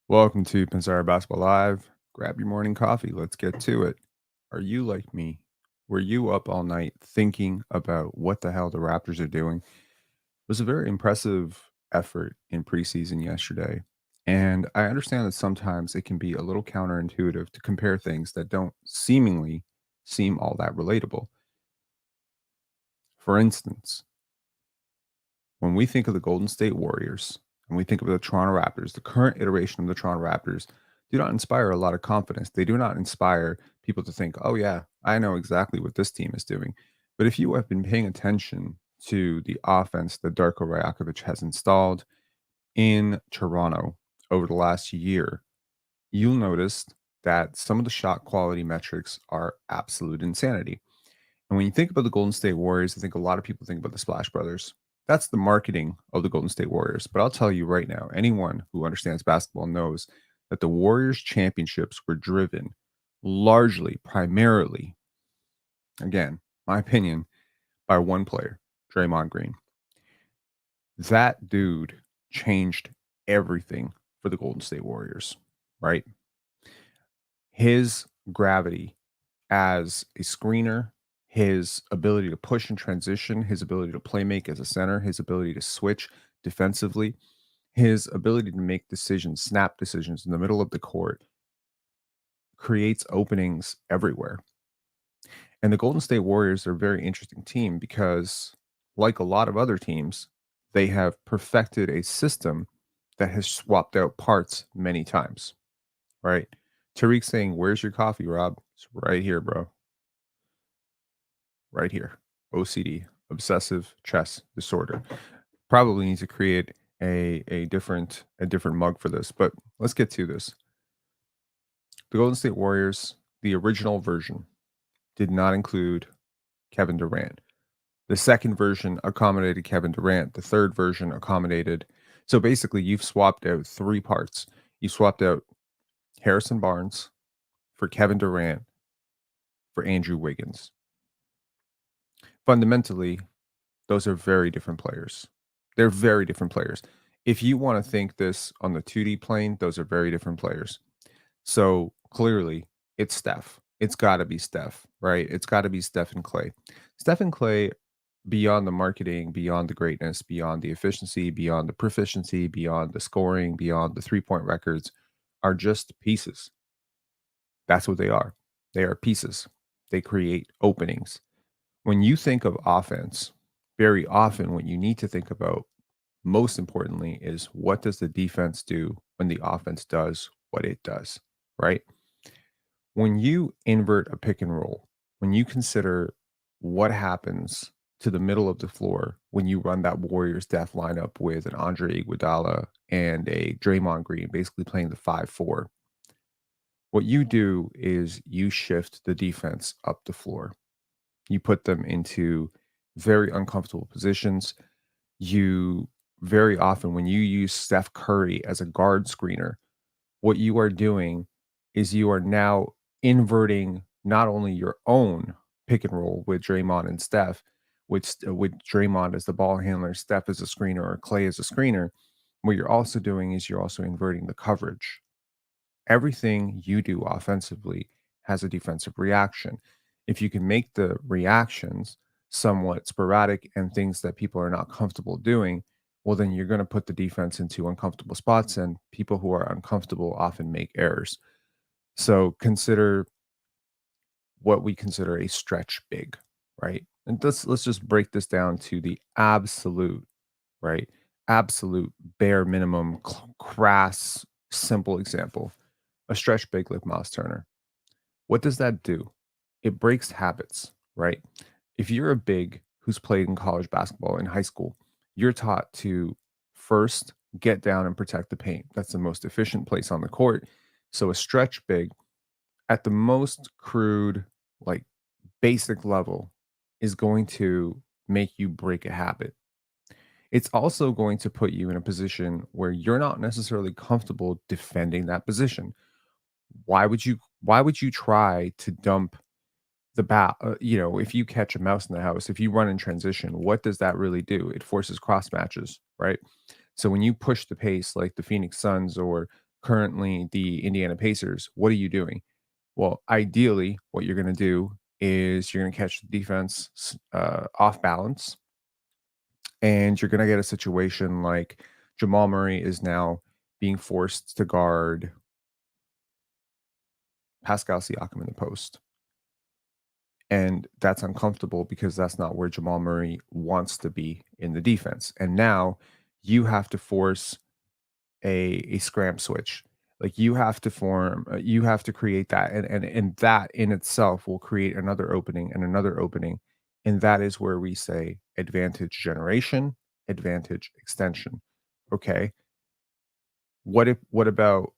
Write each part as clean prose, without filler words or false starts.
Welcome to Pensar Basketball Live. Grab your morning coffee. Let's get to it. Are you like me? Were you up all night thinking about what the hell the Raptors are doing? It was a very impressive effort in preseason yesterday. And I understand that sometimes it can be a little counterintuitive to compare things that don't seemingly seem all that relatable. For instance, when we think of the Golden State Warriors and we think of the Toronto Raptors, the current iteration of the Toronto Raptors do not inspire a lot of confidence. They do not inspire people to think, oh, yeah, I know exactly what this team is doing. But if you have been paying attention to the offense that Darko Rajakovic has installed in Toronto over the last year, you'll notice that some of the shot quality metrics are absolute insanity. And when you think about the Golden State Warriors, I think a lot of people think about the Splash Brothers. That's the marketing of the Golden State Warriors. But I'll tell you right now, anyone who understands basketball knows that the Warriors championships were driven largely, primarily, again, my opinion, by one player, Draymond Green. That dude changed everything for the Golden State Warriors, right? His gravity as a screener, his ability to push and transition, his ability to play make as a center, his ability to switch defensively, his ability to make decisions, snap decisions in the middle of the court creates openings everywhere. And the Golden State Warriors are a very interesting team because, like a lot of other teams, they have perfected a system that has swapped out parts many times, right? Tariq saying, "Where's your coffee, Rob?" It's right here, bro. Right here. OCD, obsessive chess disorder. Probably need to create a different mug for this, but let's get to this. The Golden State Warriors, the original version, did not include Kevin Durant. The second version accommodated Kevin Durant. The third version accommodated. So basically, you've swapped out three parts. You swapped out Harrison Barnes for Kevin Durant for Andrew Wiggins. Fundamentally, those are very different players. They're very different players. If you want to think this on the 2D plane, those are very different players. So clearly, it's Steph. It's got to be Steph, right? It's got to be Steph and Clay. Steph and Clay, beyond the marketing, beyond the greatness, beyond the efficiency, beyond the proficiency, beyond the scoring, beyond the 3-point records, are just pieces. That's what they are. They are pieces. They create openings. When you think of offense, very often what you need to think about, most importantly, is what does the defense do when the offense does what it does, right? When you invert a pick and roll, when you consider what happens to the middle of the floor when you run that Warriors death lineup with an Andre Iguodala and a Draymond Green basically playing the 5-4, what you do is you shift the defense up the floor. You put them into very uncomfortable positions. You very often, when you use Steph Curry as a guard screener, what you are doing is you are now inverting not only your own pick and roll with Draymond and Steph, with Draymond as the ball handler, Steph as a screener, or Clay as a screener. What you're also doing is you're also inverting the coverage. Everything you do offensively has a defensive reaction. If you can make the reactions somewhat sporadic and things that people are not comfortable doing, well, then you're going to put the defense into uncomfortable spots, and people who are uncomfortable often make errors. So consider what we consider a stretch big, right? And let's just break this down to the absolute, right? Absolute bare minimum, crass, simple example. A stretch big like Miles Turner. What does that do? It breaks habits, right? If you're a big who's played in college basketball in high school, you're taught to first get down and protect the paint. That's the most efficient place on the court. So a stretch big at the most crude, like basic level, is going to make you break a habit. It's also going to put you in a position where you're not necessarily comfortable defending that position. Why would you try to dump the bat? If you catch a mouse in the house, if you run in transition, what does that really do? It forces cross matches, right? So when you push the pace like the Phoenix Suns or currently the Indiana Pacers, what are you doing? Well, ideally, what you're going to do is you're going to catch the defense off balance, and you're going to get a situation like Jamal Murray is now being forced to guard Pascal Siakam in the post. And that's uncomfortable because that's not where Jamal Murray wants to be in the defense. And now you have to force a scram switch. Like you have to create that, and that in itself will create another opening and another opening, and that is where we say advantage generation, advantage extension. Okay, what about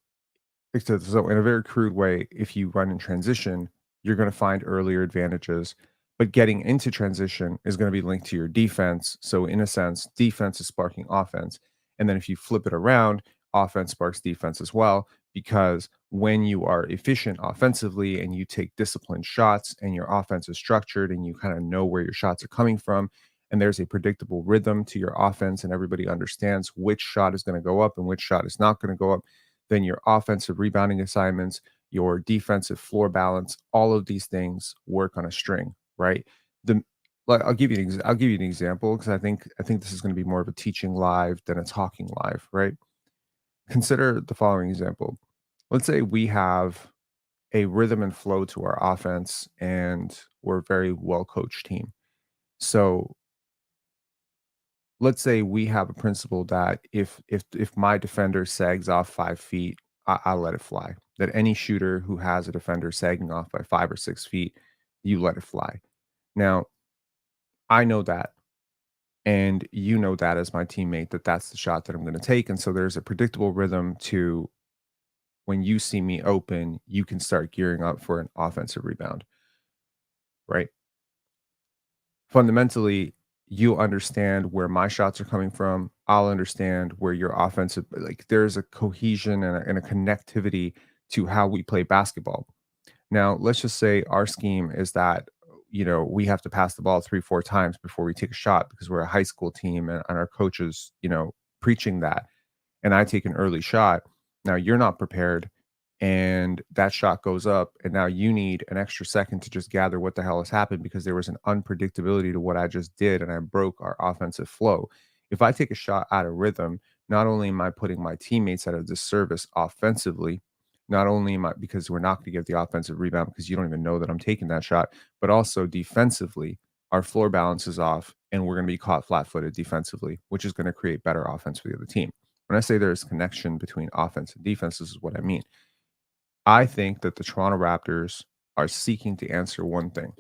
so in a very crude way, if you run in transition, you're going to find earlier advantages, but getting into transition is going to be linked to your defense. So in a sense, defense is sparking offense. And then if you flip it around, offense sparks defense as well, because when you are efficient offensively and you take disciplined shots and your offense is structured and you kind of know where your shots are coming from, and there's a predictable rhythm to your offense and everybody understands which shot is going to go up and which shot is not going to go up, then your offensive rebounding assignments, your defensive floor balance, all of these things work on a string, right? The like I'll give you an example because I think this is going to be more of a teaching live than a talking live, right? Consider the following example. Let's say we have a rhythm and flow to our offense and we're a very well coached team. So let's say we have a principle that if my defender sags off 5 feet, I'll let it fly. That any shooter who has a defender sagging off by 5 or 6 feet, you let it fly. Now, I know that, and you know that as my teammate that that's the shot that I'm going to take, and so there's a predictable rhythm to when you see me open, you can start gearing up for an offensive rebound, right? Fundamentally, you'll understand where my shots are coming from. I'll understand where your offensive like there's a cohesion and a connectivity to how we play basketball. Now, let's just say our scheme is that we have to pass the ball 3 4 times before we take a shot because we're a high school team and our coaches, preaching that, and I take an early shot. Now you're not prepared and that shot goes up and now you need an extra second to just gather what the hell has happened because there was an unpredictability to what I just did and I broke our offensive flow. If I take a shot out of rhythm, not only am I putting my teammates at a disservice offensively, not only am I because we're not going to get the offensive rebound because you don't even know that I'm taking that shot, but also defensively, our floor balance is off and we're going to be caught flat footed defensively, which is going to create better offense for the other team. When I say there's connection between offense and defense, this is what I mean. I think that the Toronto Raptors are seeking to answer one thing.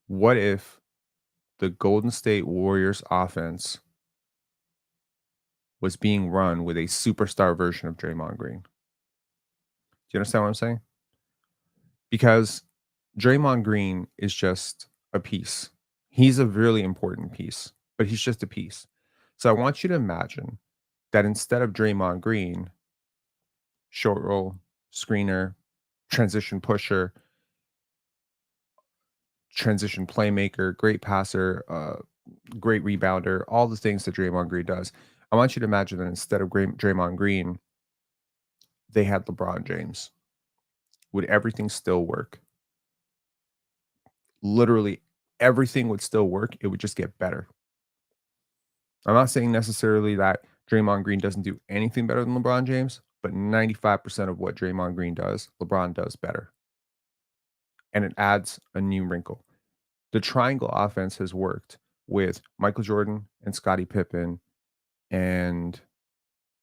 What if the Golden State Warriors offense was being run with a superstar version of Draymond Green? Do you understand what I'm saying? Because Draymond Green is just a piece. He's a really important piece, but he's just a piece. So I want you to imagine that instead of Draymond Green, short roll, screener, transition pusher, transition playmaker, great passer, great rebounder, all the things that Draymond Green does. I want you to imagine that instead of Draymond Green, they had LeBron James. Would everything still work? Literally everything would still work. It would just get better. I'm not saying necessarily that Draymond Green doesn't do anything better than LeBron James, but 95% of what Draymond Green does, LeBron does better. And it adds a new wrinkle. The triangle offense has worked with Michael Jordan and Scottie Pippen, and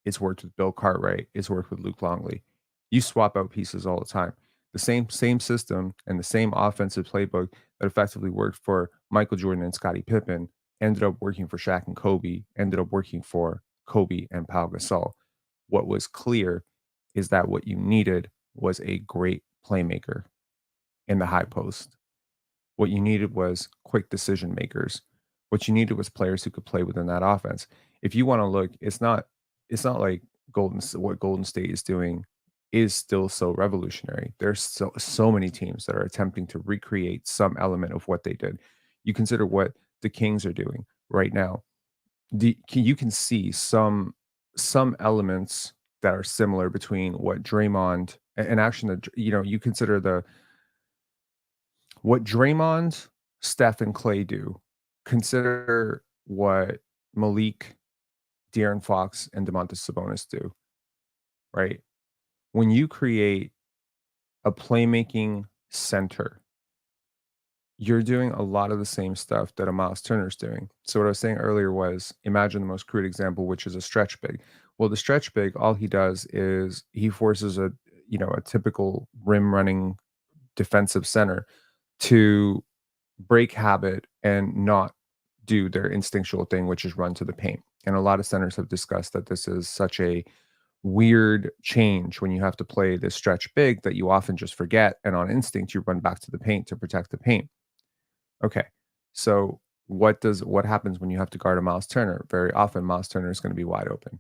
it's worked with Bill Cartwright, it's worked with Luke Longley. You swap out pieces all the time. The same system and the same offensive playbook that effectively worked for Michael Jordan and Scottie Pippen ended up working for Shaq and Kobe, ended up working for Kobe and Pau Gasol. What was clear is that what you needed was a great playmaker in the high post. What you needed was quick decision makers. What you needed was players who could play within that offense. If you want to look, it's not like what Golden State is doing is still so revolutionary. There's so many teams that are attempting to recreate some element of what they did. You consider what the Kings are doing right now. You can see some some elements that are similar between what Draymond and actually, you consider what Draymond, Steph, and Clay do. Consider what Malik, De'Aaron Fox, and Domantas Sabonis do, right? When you create a playmaking center, you're doing a lot of the same stuff that a Miles Turner's doing. So what I was saying earlier was imagine the most crude example, which is a stretch big. Well, the stretch big, all he does is he forces a typical rim running defensive center to break habit and not do their instinctual thing, which is run to the paint. And a lot of centers have discussed that this is such a weird change when you have to play this stretch big that you often just forget. And on instinct, you run back to the paint to protect the paint. Okay. So what happens when you have to guard a Miles Turner? Very often Miles Turner is going to be wide open,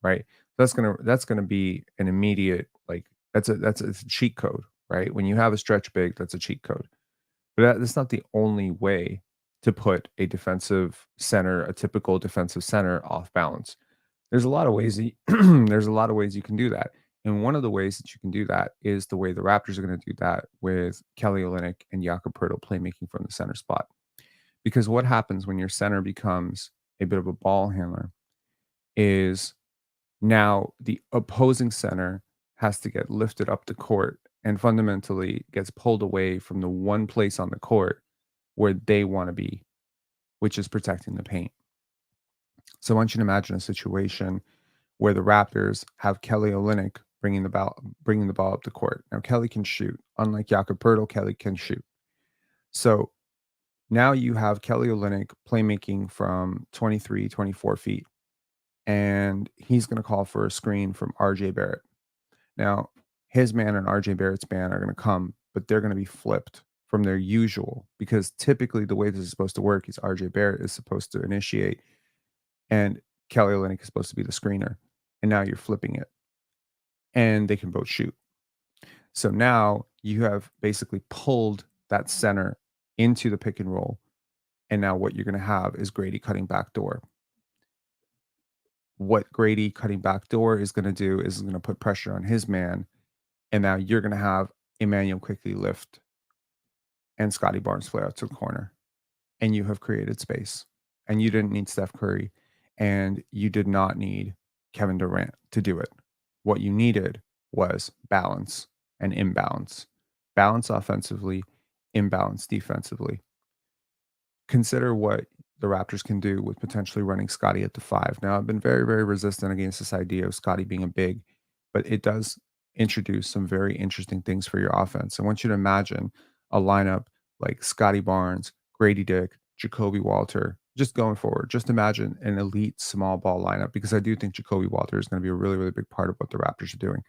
right? That's gonna be an immediate like it's a cheat code, right? When you have a stretch big, that's a cheat code. But that's not the only way to put a defensive center, a typical defensive center off balance. There's a lot of ways there's a lot of ways you can do that. And one of the ways that you can do that is the way the Raptors are going to do that with Kelly Olynyk and Jakob Poeltl playmaking from the center spot. Because what happens when your center becomes a bit of a ball handler is now the opposing center has to get lifted up the court and fundamentally gets pulled away from the one place on the court where they want to be, which is protecting the paint. So I want you to imagine a situation where the Raptors have Kelly Olynyk bringing the ball up the court. Now Kelly can shoot. Unlike Jakob Poeltl, Kelly can shoot. So now you have Kelly Olynyk playmaking from 23, 24 feet, and he's going to call for a screen from RJ Barrett. Now, his man and RJ Barrett's man are going to come, but they're going to be flipped from their usual because typically the way this is supposed to work is RJ Barrett is supposed to initiate and Kelly Olynyk is supposed to be the screener. And now you're flipping it and they can both shoot. So now you have basically pulled that center into the pick and roll. And now what you're going to have is Grady cutting back door. What Grady cutting back door is going to do is going to put pressure on his man. And now you're going to have Emmanuel quickly lift and Scotty Barnes flare out to the corner. And you have created space. And you didn't need Steph Curry. And you did not need Kevin Durant to do it. What you needed was balance and imbalance. Balance offensively, imbalance defensively. Consider what the Raptors can do with potentially running Scotty at the five. Now, I've been very, very resistant against this idea of Scotty being a big, but it does introduce some very interesting things for your offense. I want you to imagine a lineup like Scotty Barnes, Grady Dick, Jacoby Walter, just going forward. Just imagine an elite small ball lineup because I do think Jacoby Walter is going to be a really, really big part of what the Raptors are doing.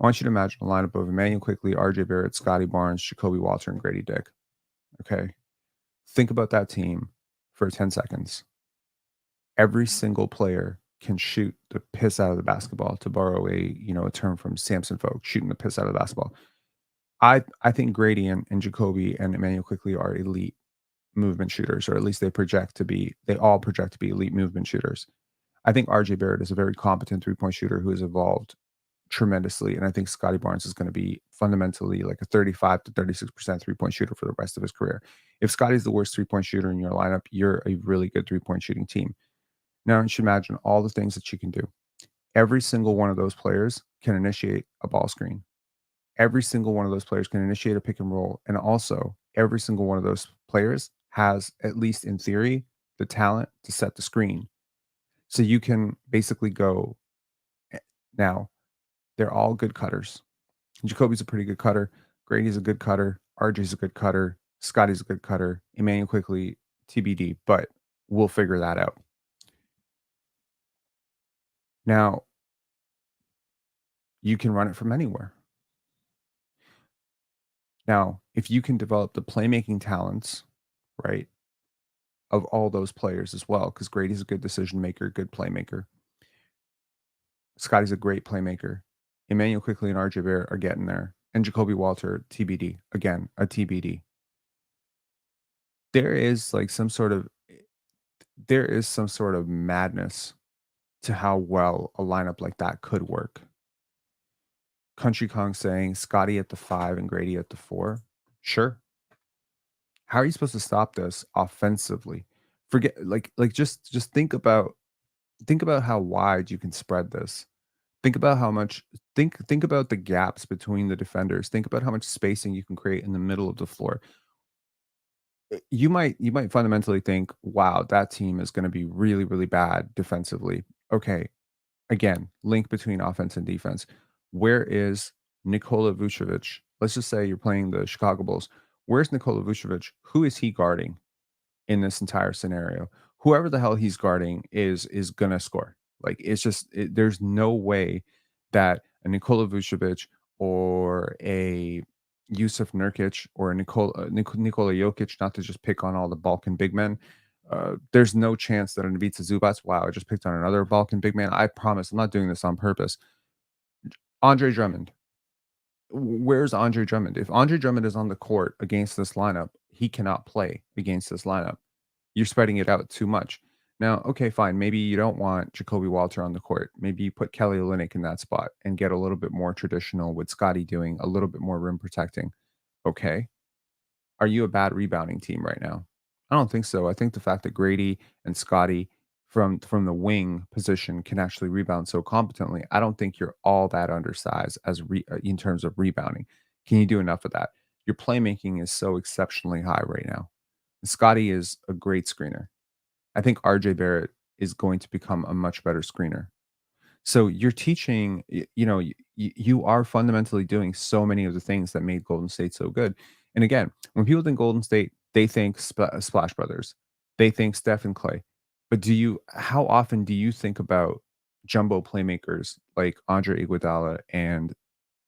I want you to imagine a lineup of Emmanuel Quickly, RJ Barrett, Scotty Barnes, Jacoby Walter, and Grady Dick. Okay. Think about that team for 10 seconds. Every single player can shoot the piss out of the basketball, to borrow a term from Samson folks, shooting the piss out of the basketball. I think Grady and Jacoby and Emmanuel Quickly are elite movement shooters, or at least they all project to be elite movement shooters. I think RJ Barrett is a very competent three-point shooter who has evolved tremendously. And I think Scotty Barnes is going to be fundamentally like a 35 to 36% three-point shooter for the rest of his career. If Scotty's the worst three-point shooter in your lineup, you're a really good three-point shooting team. Now you should imagine all the things that you can do. Every single one of those players can initiate a ball screen. Every single one of those players can initiate a pick and roll. And also, every single one of those players has, at least in theory, the talent to set the screen. So you can basically go now, they're all good cutters. Jacoby's a pretty good cutter. Grady's a good cutter. RJ's a good cutter. Scotty's a good cutter. Emmanuel Quickly, TBD, but we'll figure that out. Now, you can run it from anywhere. Now, if you can develop the playmaking talents, right, of all those players as well, because Grady's a good decision maker, good playmaker. Scotty's a great playmaker. Emmanuel Quickly and RJ Barrett are getting there. And Jacoby Walter, TBD. Again, a TBD. There is some sort of madness to how well a lineup like that could work. Country Kong saying Scotty at the 5 and Grady at the 4. Sure. How are you supposed to stop this offensively? Forget just think about how wide you can spread this. Think about how much think about the gaps between the defenders. Think about how much spacing you can create in the middle of the floor. You might fundamentally think, "Wow, that team is gonna be really, really bad defensively." Okay, again, link between offense and defense. Where is Nikola Vucevic? Let's just say you're playing the Chicago Bulls. Where's Nikola Vucevic? Who is he guarding in this entire scenario? Whoever the hell he's guarding is gonna score. Like there's no way that a Nikola Vucevic or a Yusuf Nurkic or a Nikola Jokic, not to just pick on all the Balkan big men. There's no chance that an Ivica Zubats. Wow, I just picked on another Balkan big man. I promise, I'm not doing this on purpose. Andre Drummond. Where's Andre Drummond? If Andre Drummond is on the court against this lineup, he cannot play against this lineup. You're spreading it out too much. Now, okay, fine. Maybe you don't want Jacoby Walter on the court. Maybe you put Kelly Olynyk in that spot and get a little bit more traditional with Scotty doing a little bit more rim protecting. Okay. Are you a bad rebounding team right now? I don't think so. I think the fact that Grady and Scotty from the wing position can actually rebound so competently, I don't think you're all that undersized in terms of rebounding. Can you do enough of that? Your playmaking is so exceptionally high right now. Scotty is a great screener. I think RJ Barrett is going to become a much better screener. So you're teaching, you are fundamentally doing so many of the things that made Golden State so good. And again, when people think Golden State, they think Splash Brothers, they think Steph and Clay. But how often do you think about jumbo playmakers like Andre Iguodala and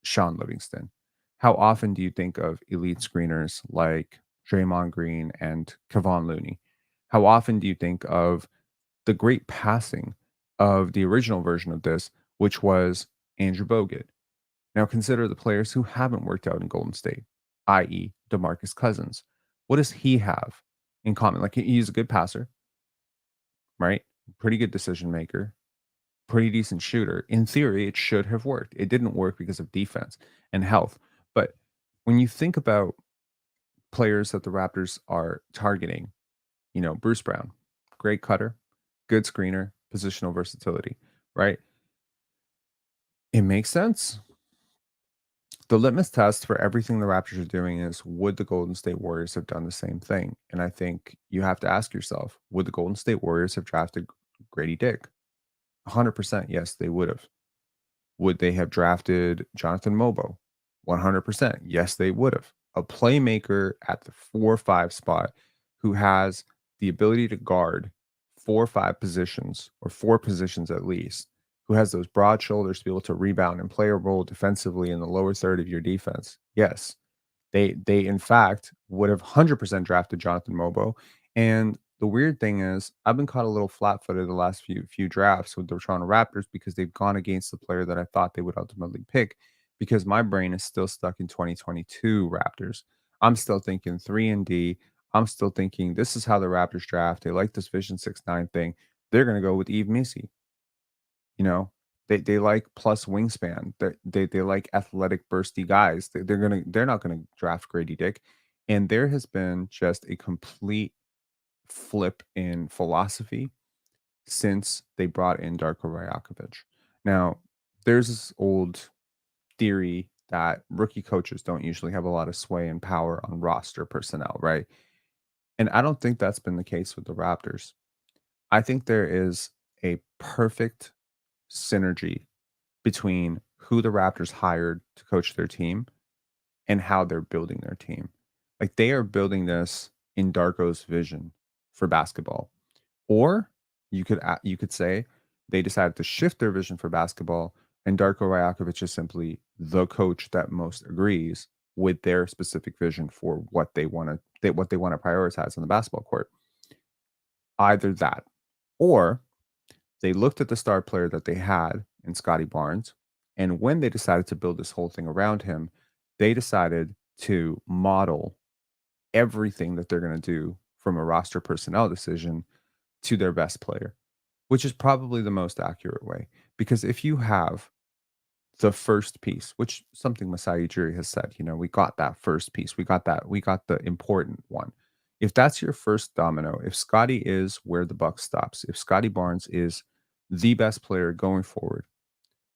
Shaun Livingston? How often do you think of elite screeners like Draymond Green and Kevon Looney? How often do you think of the great passing of the original version of this, which was Andrew Bogut? Now consider the players who haven't worked out in Golden State, i.e., DeMarcus Cousins. What does he have in common? Like he's a good passer, right? Pretty good decision maker, pretty decent shooter. In theory, it should have worked. It didn't work because of defense and health. But when you think about players that the Raptors are targeting, Bruce Brown, great cutter, good screener, positional versatility, right? It makes sense. The litmus test for everything the Raptors are doing is, would the Golden State Warriors have done the same thing? And I think you have to ask yourself, would the Golden State Warriors have drafted Grady Dick? 100% yes, they would have. Would they have drafted Jonathan Mobo? 100% yes, they would have. A playmaker at the 4 or 5 spot who has the ability to guard 4 or 5 positions, or 4 positions at least, who has those broad shoulders to be able to rebound and play a role defensively in the lower third of your defense. Yes, they in fact would have 100% drafted Jonathan Mobo. And the weird thing is, I've been caught a little flat-footed the last few drafts with the Toronto Raptors because they've gone against the player that I thought they would ultimately pick, because my brain is still stuck in 2022 Raptors. I'm still thinking 3 and D. I'm still thinking this is how the Raptors draft. They like this Vision 6'9" thing. They're going to go with Eve Missy. You know, they like plus wingspan. They like athletic, bursty guys. They're not gonna draft Grady Dick. And there has been just a complete flip in philosophy since they brought in Darko Rajakovic. Now, there's this old theory that rookie coaches don't usually have a lot of sway and power on roster personnel, right? And I don't think that's been the case with the Raptors. I think there is a perfect synergy between who the Raptors hired to coach their team and how they're building their team. Like they are building this in Darko's vision for basketball. Or you could say they decided to shift their vision for basketball, and Darko Rajakovic is simply the coach that most agrees with their specific vision for what they want to prioritize on the basketball court. Either that, or they looked at the star player that they had in Scotty Barnes, and when they decided to build this whole thing around him, they decided to model everything that they're going to do from a roster personnel decision to their best player. which is probably the most accurate way. Because if you have the first piece, which something Masai Ujiri has said, we got that first piece. We got the important one. If that's your first domino, if Scotty is where the buck stops, if Scotty Barnes is the best player going forward,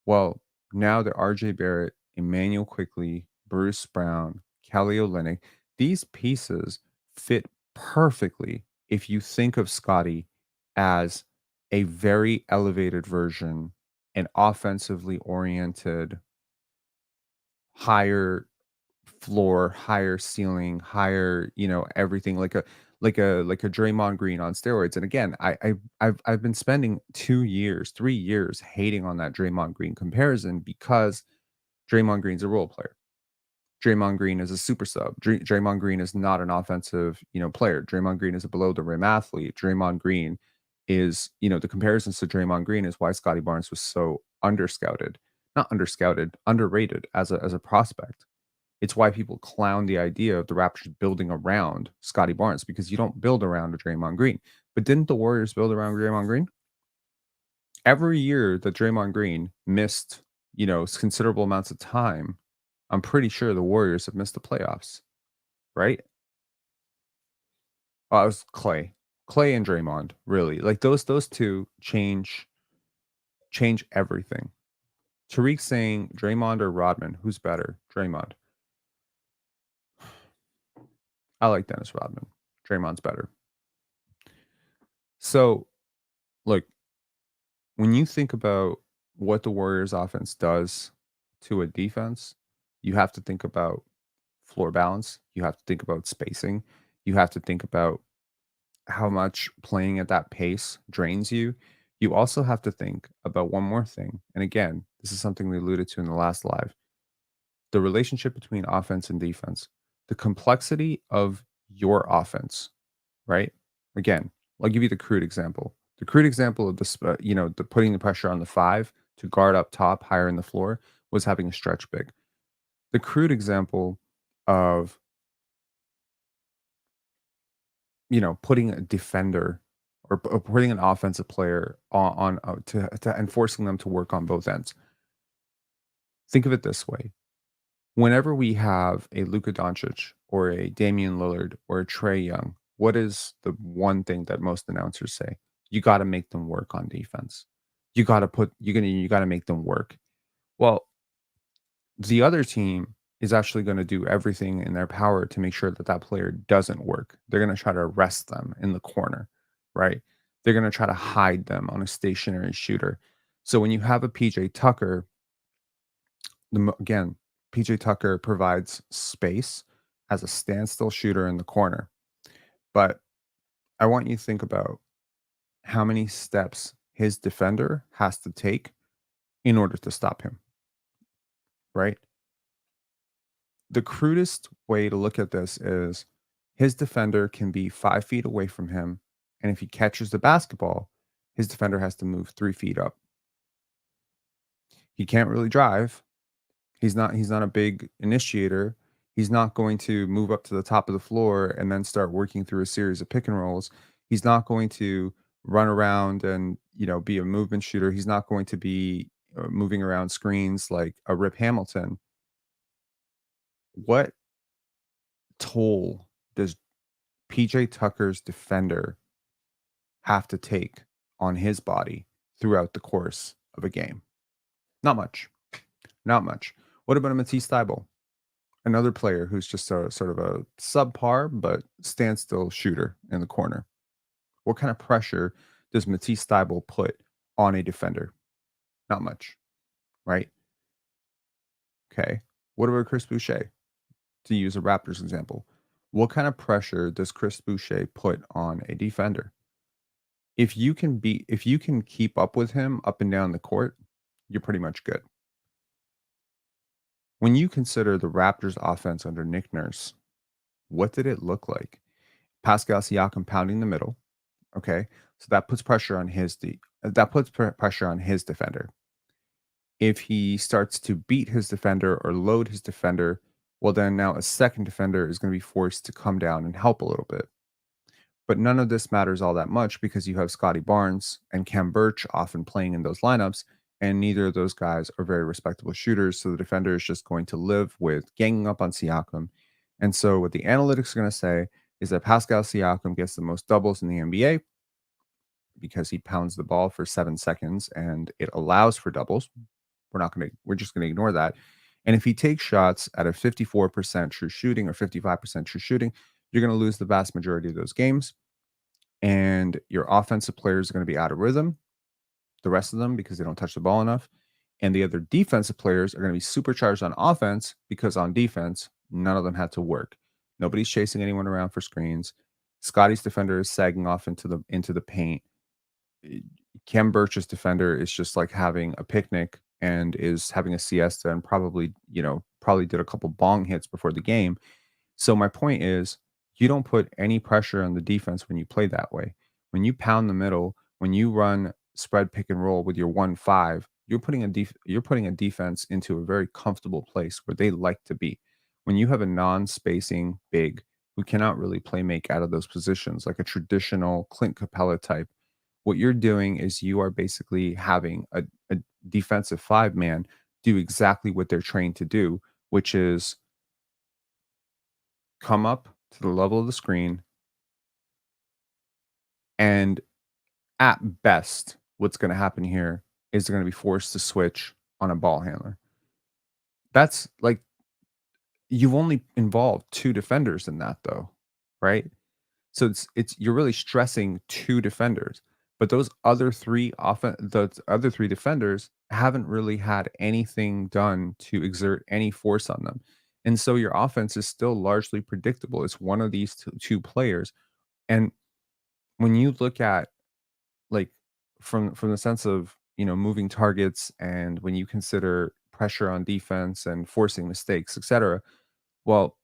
well, now the RJ Barrett, Emmanuel Quickly, Bruce Brown, Kelly Olynyk, these pieces fit perfectly if you think of Scotty as a very elevated version, an offensively oriented, higher floor, higher ceiling, higher, everything like a Draymond Green on steroids. And again, I've been spending 2 years, 3 years hating on that Draymond Green comparison because Draymond Green's a role player. Draymond Green is a super sub. Draymond Green is not an offensive, player. Draymond Green is a below the rim athlete. Draymond Green is, the comparisons to Draymond Green is why Scotty Barnes was so underscouted. Not underscouted, underrated as a prospect. It's why people clown the idea of the Raptors building around Scotty Barnes because you don't build around a Draymond Green. But didn't the Warriors build around Draymond Green? Every year that Draymond Green missed, considerable amounts of time, I'm pretty sure the Warriors have missed the playoffs, right? Oh, it was Klay and Draymond, really. Like those two change everything. Tariq saying Draymond or Rodman, who's better? Draymond. I like Dennis Rodman. Draymond's better. So, look, when you think about what the Warriors offense does to a defense, you have to think about floor balance. You have to think about spacing. You have to think about how much playing at that pace drains you. You also have to think about one more thing. And again, this is something we alluded to in the last live, the relationship between offense and defense, the complexity of your offense, right? Again, I'll give you the crude example. The crude example of this, the putting the pressure on the five to guard up top higher in the floor was having a stretch big. The crude example of, putting a defender or putting an offensive player to enforcing them to work on both ends. Think of it this way. Whenever we have a Luka Doncic or a Damian Lillard or a Trey Young, what is the one thing that most announcers say? You got to make them work on defense. You got to make them work. Well, the other team is actually going to do everything in their power to make sure that that player doesn't work. They're going to try to arrest them in the corner, right? They're going to try to hide them on a stationary shooter. So when you have a PJ Tucker, again, PJ Tucker provides space as a standstill shooter in the corner. But I want you to think about how many steps his defender has to take in order to stop him, right? The crudest way to look at this is his defender can be 5 feet away from him. And if he catches the basketball, his defender has to move 3 feet up. He can't really drive. He's not a big initiator. He's not going to move up to the top of the floor and then start working through a series of pick and rolls. He's not going to run around and, be a movement shooter. He's not going to be moving around screens like a Rip Hamilton. What toll does PJ Tucker's defender have to take on his body throughout the course of a game? Not much. Not much. What about a Matisse Thybulle? Another player who's just a sort of a subpar but standstill shooter in the corner. What kind of pressure does Matisse Thybulle put on a defender? Not much, right? Okay. What about Chris Boucher? To use a Raptors example, what kind of pressure does Chris Boucher put on a defender? If you can keep up with him up and down the court, you're pretty much good. When you consider the Raptors offense under Nick Nurse, what did it look like? Pascal Siakam pounding the middle. Okay. So that puts pressure on pressure on his defender. If he starts to beat his defender or load his defender, well, then now a second defender is going to be forced to come down and help a little bit. But none of this matters all that much because you have Scotty Barnes and Kem Birch often playing in those lineups, and neither of those guys are very respectable shooters. So the defender is just going to live with ganging up on Siakam. And so what the analytics are going to say is that Pascal Siakam gets the most doubles in the NBA because he pounds the ball for 7 seconds and it allows for doubles. We're just going to ignore that. And if he takes shots at a 54% true shooting or 55% true shooting, you're going to lose the vast majority of those games. And your offensive players are going to be out of rhythm, the rest of them, because they don't touch the ball enough. And the other defensive players are going to be supercharged on offense because on defense, none of them had to work. Nobody's chasing anyone around for screens. Scotty's defender is sagging off into the paint. Kem Birch's defender is just like having a picnic and is having a siesta and probably did a couple bong hits before the game. So my point is, you don't put any pressure on the defense when you play that way. When you pound the middle, when you run spread pick and roll with your 1-5, you're putting a defense into a very comfortable place where they like to be. When you have a non-spacing big who cannot really play make out of those positions, like a traditional Clint Capella type, what you're doing is you are basically having a defensive five man do exactly what they're trained to do, which is come up to the level of the screen, and at best, what's going to happen here is they're going to be forced to switch on a ball handler. That's like you've only involved two defenders in that, though, right? So it's you're really stressing two defenders, but those other three defenders haven't really had anything done to exert any force on them. And so your offense is still largely predictable. It's one of these two players. And when you look at like from the sense of, moving targets, and when you consider pressure on defense and forcing mistakes, etc., well,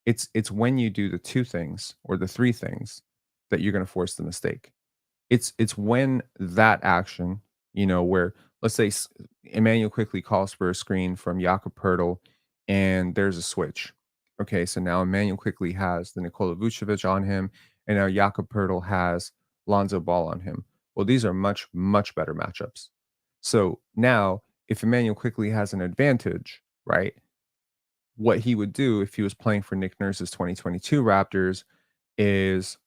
it's when you do the two things or the three things that you're going to force the mistake. It's when that action, where let's say Emmanuel quickly calls for a screen from Jakob Pertl and there's a switch. Okay, so now Emmanuel quickly has the Nikola Vucevic on him, and now Jakob Pertl has Lonzo Ball on him. Well, these are much, much better matchups. So now, if Emmanuel quickly has an advantage, right? What he would do if he was playing for Nick Nurse's 2022 Raptors is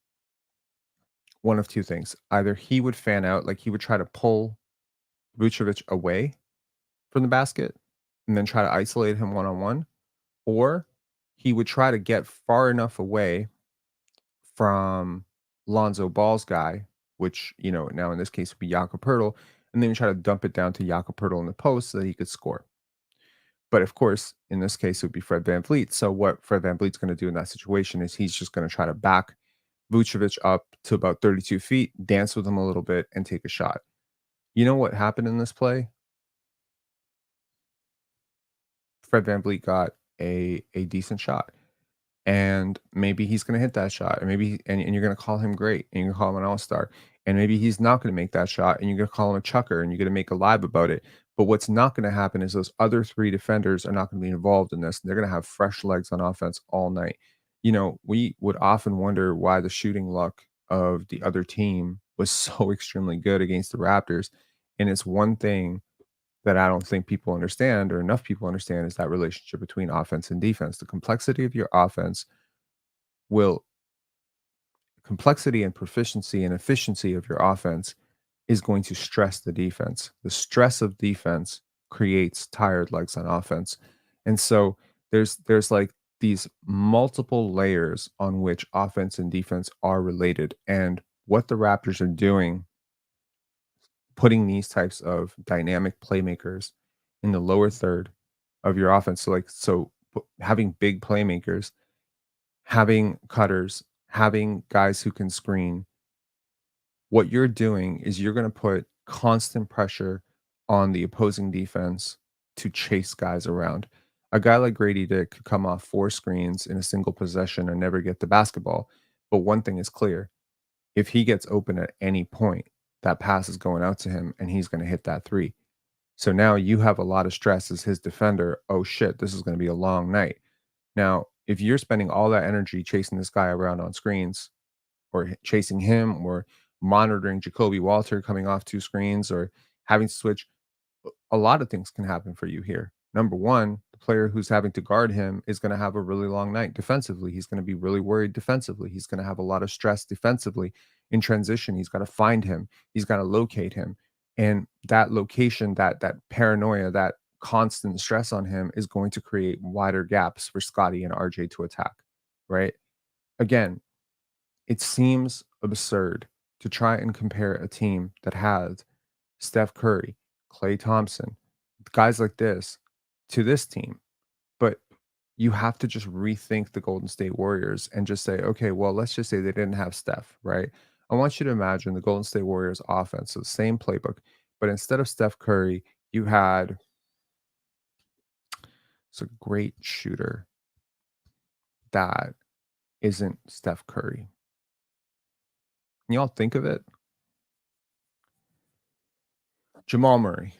one of two things. Either he would fan out, like he would try to pull Vucevic away from the basket and then try to isolate him one on one, or he would try to get far enough away from Lonzo Ball's guy, which, now in this case would be Jakob Pertl, and then try to dump it down to Jakob Pertl in the post so that he could score. But of course, in this case, it would be Fred VanVleet. So what Fred VanVleet's going to do in that situation is he's just going to try to back Vucevic up to about 32 feet, dance with him a little bit, and take a shot. You know what happened in this play? Fred VanVleet got a decent shot. And maybe he's going to hit that shot, and and you're going to call him great, and you're going to call him an all-star, and maybe he's not going to make that shot, and you're going to call him a chucker, and you're going to make a live about it. But what's not going to happen is those other three defenders are not going to be involved in this. They're going to have fresh legs on offense all night. We would often wonder why the shooting luck of the other team was so extremely good against the Raptors, and it's one thing that I don't think people understand, or enough people understand, is that relationship between offense and defense. The complexity of your offense will complexity and proficiency and efficiency of your offense is going to stress the defense. The stress of defense creates tired legs on offense. And so there's like these multiple layers on which offense and defense are related. And what the Raptors are doing, putting these types of dynamic playmakers in the lower third of your offense. Having big playmakers, having cutters, having guys who can screen. What you're doing is you're going to put constant pressure on the opposing defense to chase guys around. A guy like Grady Dick could come off 4 screens in a single possession and never get the basketball. But one thing is clear: if he gets open at any point, that pass is going out to him and he's going to hit that three. So now you have a lot of stress as his defender. Oh shit, this is going to be a long night. Now, if you're spending all that energy chasing this guy around on screens, or chasing him or monitoring Jacoby Walter coming off 2 screens or having to switch. A lot of things can happen for you here. Number one, the player who's having to guard him is going to have a really long night defensively. He's going to be really worried defensively. He's going to have a lot of stress defensively in transition. He's got to find him. He's got to locate him. And that location, that paranoia, that constant stress on him is going to create wider gaps for Scotty and RJ to attack, right? Again, it seems absurd to try and compare a team that has Steph Curry, Klay Thompson, guys like this to this team. But you have to just rethink the Golden State Warriors and just say, okay, well, let's just say they didn't have Steph, right? I want you to imagine the Golden State Warriors offense, so the same playbook, but instead of Steph Curry, you had it's a great shooter that isn't Steph Curry. Can y'all think of it? Jamal Murray.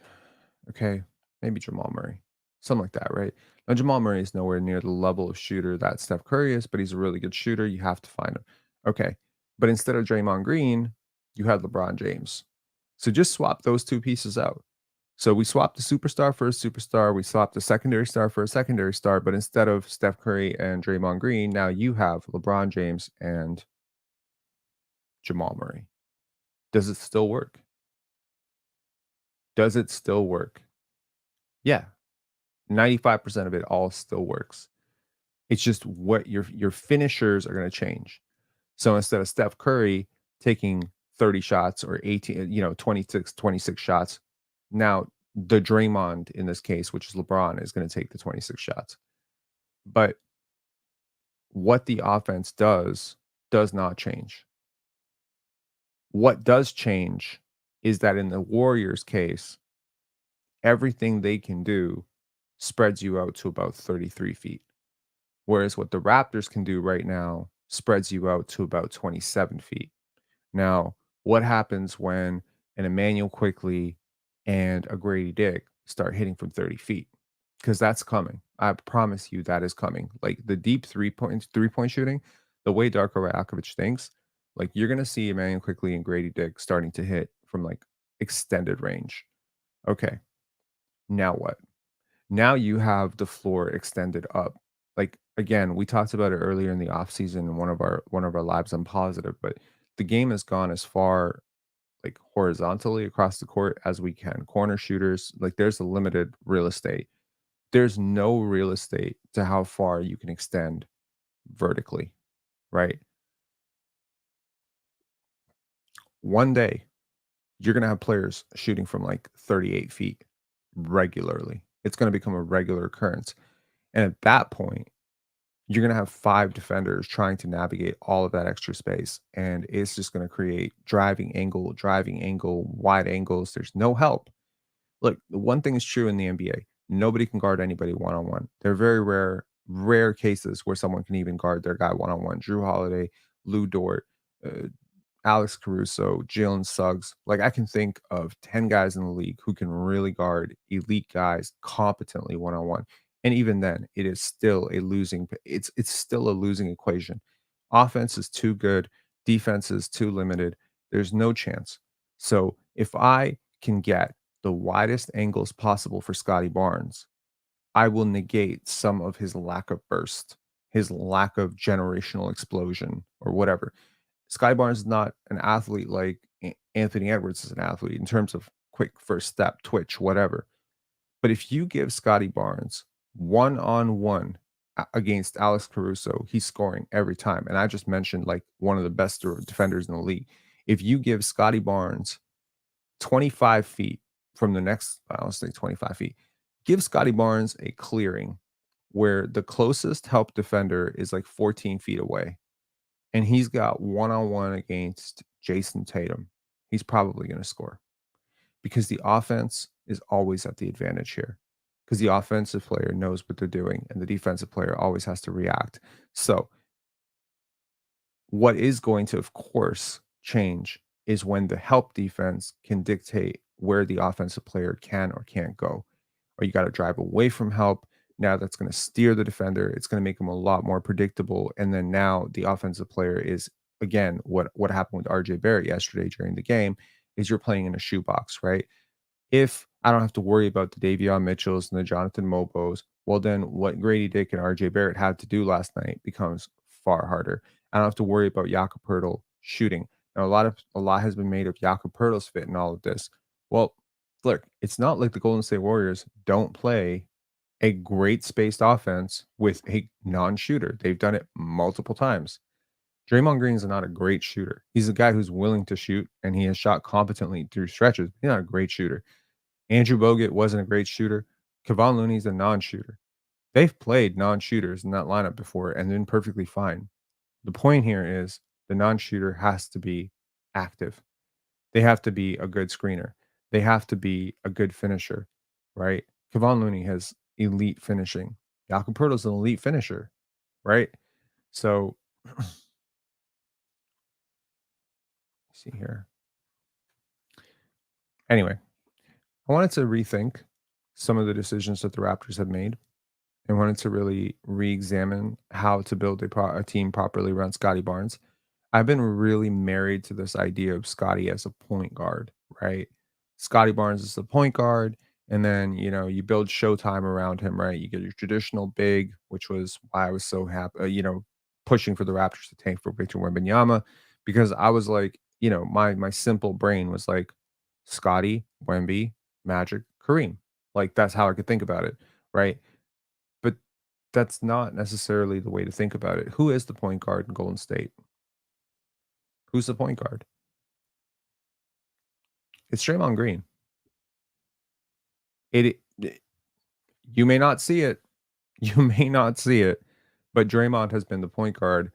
Okay, maybe Jamal Murray, something like that, right? Now, Jamal Murray is nowhere near the level of shooter that Steph Curry is, but he's a really good shooter. You have to find him. Okay, but instead of Draymond Green, you had LeBron James. So just swap those two pieces out. So we swapped the superstar for a superstar. We swapped the secondary star for a secondary star. But instead of Steph Curry and Draymond Green, now you have LeBron James and Jamal Murray. Does it still work? Does it still work? Yeah, 95% of it all still works. It's just what your finishers are going to change. So instead of Steph Curry taking 30 shots or 18, 26 shots, now the Draymond in this case, which is LeBron, is going to take the 26 shots. But what the offense does not change. What does change is that in the Warriors case, everything they can do spreads you out to about 33 feet. Whereas what the Raptors can do right now spreads you out to about 27 feet. Now, what happens when an Emmanuel Quickly and a Grady Dick start hitting from 30 feet? Because that's coming. I promise you that is coming. Like the deep three point shooting, the way Darko Rajakovic thinks, like you're gonna see Emmanuel Quickly and Grady Dick starting to hit from like extended range. Okay, now what? Now you have the floor extended up. Like again, we talked about it earlier in the offseason in one of our lives. I'm positive, but the game has gone as far like horizontally across the court as we can. Corner shooters, like there's a limited real estate. There's no real estate to how far you can extend vertically, right? One day you're gonna have players shooting from like 38 feet regularly. It's gonna become a regular occurrence. And at that point, you're going to have 5 defenders trying to navigate all of that extra space. And it's just going to create driving angle, wide angles. There's no help. Look, the one thing is true in the NBA. Nobody can guard anybody one on one. There are very rare cases where someone can even guard their guy one on one. Drew Holiday, Lou Dort, uh, Alex Caruso, Jalen Suggs. Like I can think of 10 guys in the league who can really guard elite guys competently one on one. And even then, it is still a losing it's still a losing equation. Offense is too good, defense is too limited. There's no chance. So if I can get the widest angles possible for Scotty Barnes, I will negate some of his lack of burst, his lack of generational explosion or whatever. Sky Barnes is not an athlete like Anthony Edwards is an athlete in terms of quick first step, twitch, whatever. But if you give Scotty Barnes one on one against Alex Caruso, he's scoring every time. And I just mentioned like one of the best defenders in the league. If you give Scotty Barnes 25 feet from the next, I'll say 25 feet, give Scotty Barnes a clearing where the closest help defender is like 14 feet away and he's got one on one against Jason Tatum, he's probably going to score because the offense is always at the advantage here because the offensive player knows what they're doing and the defensive player always has to react. So, what is going to, of course, change is when the help defense can dictate where the offensive player can or can't go. Or you got to drive away from help. Now that's going to steer the defender. It's going to make him a lot more predictable. And then now the offensive player is again, what happened with RJ Barrett yesterday during the game is you're playing in a shoebox, right? If I don't have to worry about the Davion Mitchells and the Jonathan Mobos, well, then what Grady Dick and RJ Barrett had to do last night becomes far harder. I don't have to worry about Jakob Poeltl shooting. Now, a lot has been made of Jakob Poeltl's fit in all of this. Well, look, it's not like the Golden State Warriors don't play a great spaced offense with a non-shooter. They've done it multiple times. Draymond Green is not a great shooter. He's a guy who's willing to shoot, and he has shot competently through stretches. He's not a great shooter. Andrew Bogut wasn't a great shooter. Kevon Looney's a non-shooter. They've played non-shooters in that lineup before and been perfectly fine. The point here is the non-shooter has to be active. They have to be a good screener. They have to be a good finisher, right? Kevon Looney has elite finishing. Jakob Poeltl's an elite finisher, right? So, see here. Anyway, I wanted to rethink some of the decisions that the Raptors have made and wanted to really re-examine how to build a team properly around Scotty Barnes. I've been really married to this idea of Scotty as a point guard, right? Scotty Barnes is the point guard, and then you build Showtime around him, right? You get your traditional big, which was why I was so happy, pushing for the Raptors to tank for Victor Wembanyama, because I was like, my simple brain was like, Scotty, Wemby, Magic, Kareem, like that's how I could think about it, right? But that's not necessarily the way to think about it. Who is the point guard in Golden State? Who's the point guard? It's Draymond Green. It you may not see it. You may not see it, but Draymond has been the point guard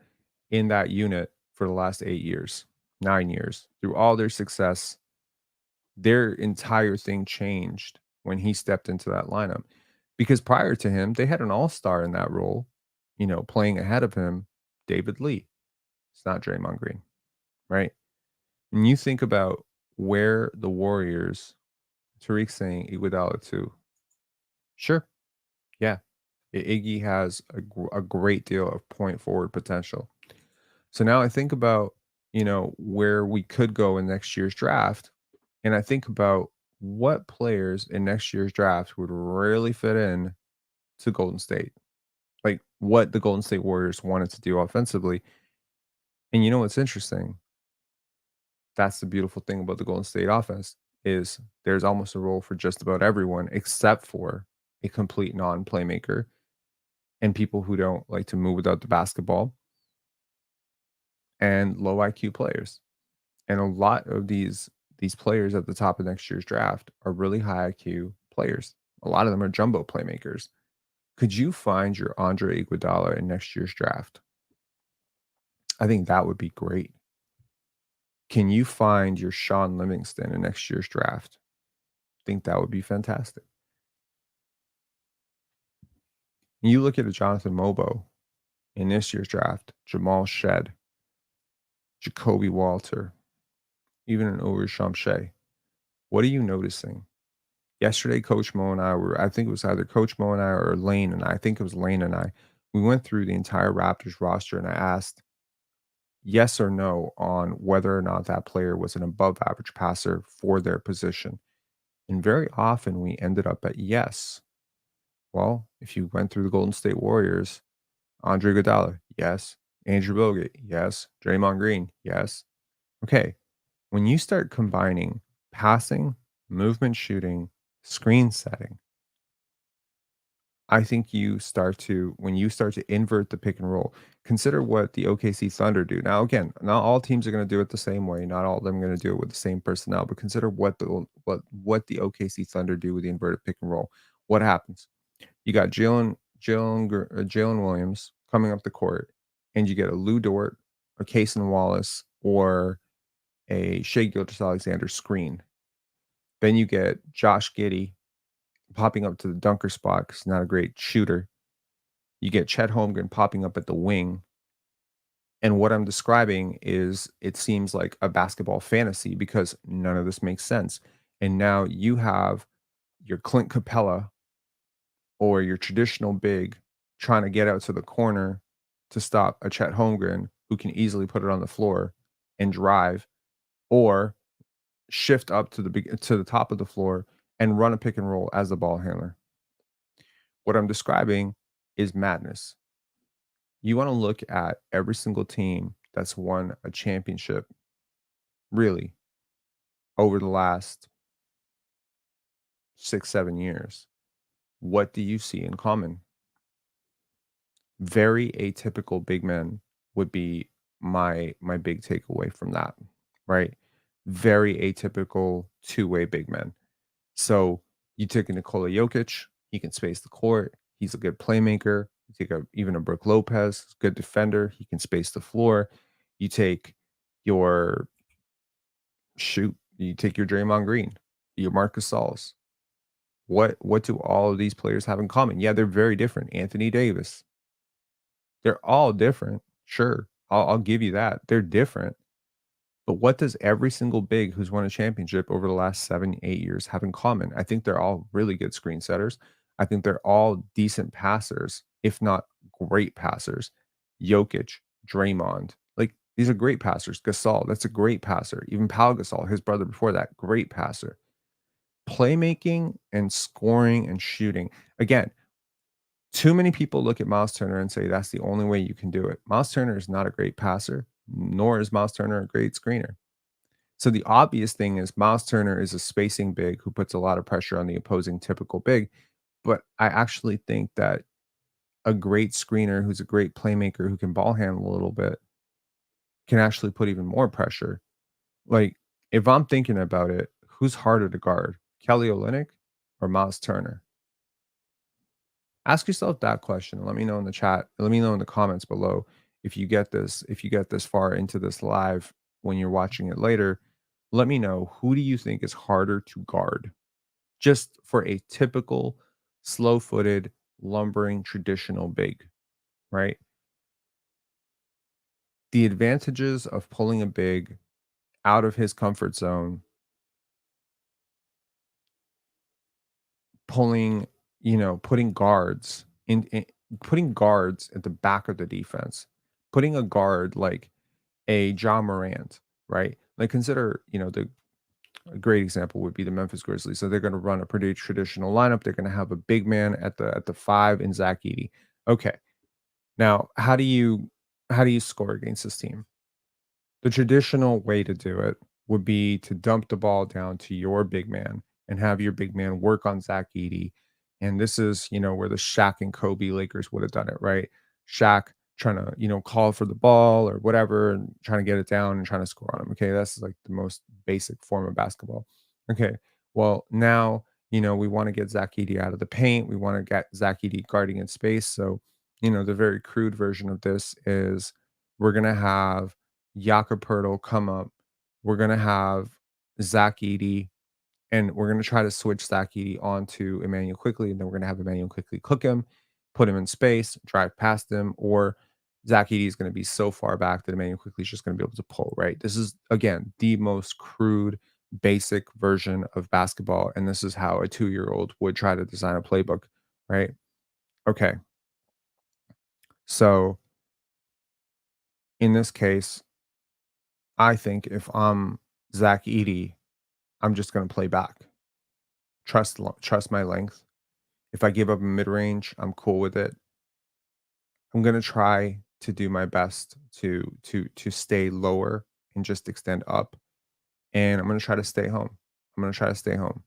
in that unit for the last 8 years, 9 years. Through all their success, their entire thing changed when he stepped into that lineup. Because prior to him, they had an all-star in that role, playing ahead of him, David Lee. It's not Draymond Green, right? And you think about where the Warriors, Tariq saying Iguodala too. Sure, yeah. Iggy has a great deal of point forward potential. So now I think about, where we could go in next year's draft. And I think about what players in next year's draft would really fit in to Golden State, like what the Golden State Warriors wanted to do offensively. And you know what's interesting? That's the beautiful thing about the Golden State offense is there's almost a role for just about everyone except for a complete non-playmaker and people who don't like to move without the basketball and low IQ players. And a lot of these players at the top of next year's draft are really high IQ players. A lot of them are jumbo playmakers. Could you find your Andre Iguodala in next year's draft? I think that would be great. Can you find your Shaun Livingston in next year's draft? I think that would be fantastic. You look at a Jonathan Mobo in this year's draft, Jamal Shed, Jacoby Walter, even an Over Shea. What are you noticing? Yesterday, Coach Mo and I think it was either Coach Mo and I or Lane and I think it was Lane and I, we went through the entire Raptors roster and I asked yes or no on whether or not that player was an above average passer for their position. And very often we ended up at yes. Well, if you went through the Golden State Warriors, Andre Iguodala, yes. Andrew Bogut, yes. Draymond Green, yes. Okay. When you start combining passing, movement shooting, screen setting, I think when you start to invert the pick and roll, consider what the OKC Thunder do. Now, again, not all teams are going to do it the same way. Not all of them are going to do it with the same personnel, but consider what the OKC Thunder do with the inverted pick and roll. What happens? You got Jalen Williams coming up the court, and you get a Lou Dort, a Cason Wallace, or a Shea Gilgeous-Alexander screen. Then you get Josh Giddey popping up to the dunker spot because he's not a great shooter. You get Chet Holmgren popping up at the wing. And what I'm describing is it seems like a basketball fantasy because none of this makes sense. And now you have your Clint Capella or your traditional big trying to get out to the corner to stop a Chet Holmgren who can easily put it on the floor and drive, or shift up to to the top of the floor and run a pick and roll as the ball handler. What I'm describing is madness. You want to look at every single team that's won a championship, really, over the last 6, 7 years. What do you see in common? Very atypical big men would be my big takeaway from that, right? Very atypical two-way big men. So you take a Nikola Jokic, he can space the court. He's a good playmaker. You take even a Brook Lopez, good defender. He can space the floor. You take your you take your Draymond Green, your Marcus Gasols. What do all of these players have in common? Yeah, they're very different. Anthony Davis, they're all different. Sure, I'll give you that. They're different. But what does every single big who's won a championship over the last 7, 8 years have in common? I think they're all really good screen setters. I think they're all decent passers, if not great passers. Jokic, Draymond, like these are great passers. Gasol, that's a great passer. Even Pau Gasol, his brother before that, great passer. Playmaking and scoring and shooting. Again, too many people look at Miles Turner and say that's the only way you can do it. Miles Turner is not a great passer, nor is Miles Turner a great screener. So the obvious thing is Miles Turner is a spacing big who puts a lot of pressure on the opposing typical big. But I actually think that a great screener who's a great playmaker who can ball handle a little bit can actually put even more pressure. Like, if I'm thinking about it, who's harder to guard? Kelly Olynyk or Miles Turner? Ask yourself that question. Let me know in the chat. Let me know in the comments below if you get this far into this live when you're watching it later. Let me know, who do you think is harder to guard? Just for a typical slow-footed, lumbering traditional big, right? The advantages of pulling a big out of his comfort zone, pulling, putting guards in putting guards at the back of the defense, putting a guard like a John Morant, right? Like, consider, the a great example would be the Memphis Grizzlies. So they're going to run a pretty traditional lineup. They're going to have a big man at the five in Zach Edey. Okay, now how do you score against this team? The traditional way to do it would be to dump the ball down to your big man and have your big man work on Zach Edey. And this is, where the Shaq and Kobe Lakers would have done it, right? Shaq trying to, call for the ball or whatever and trying to get it down and trying to score on him. Okay. That's like the most basic form of basketball. Okay. Well, now, we want to get Zach Edey out of the paint. We want to get Zach Edey guarding in space. So, the very crude version of this is we're going to have Jakob Poeltl come up. We're gonna have Zach Edey, and we're gonna try to switch Zach Edey onto Emmanuel quickly, and then we're gonna have Emmanuel quickly cook him, put him in space, drive past him, or Zach Edey is gonna be so far back that Emmanuel quickly is just gonna be able to pull, right? This is again the most crude, basic version of basketball, and this is how a 2-year-old would try to design a playbook, right? Okay. So in this case, I think if I'm Zach Edey, I'm just gonna play back. Trust my length. If I give up a mid-range, I'm cool with it. I'm gonna try to do my best to stay lower and just extend up, and I'm gonna try to stay home. I'm gonna try to stay home.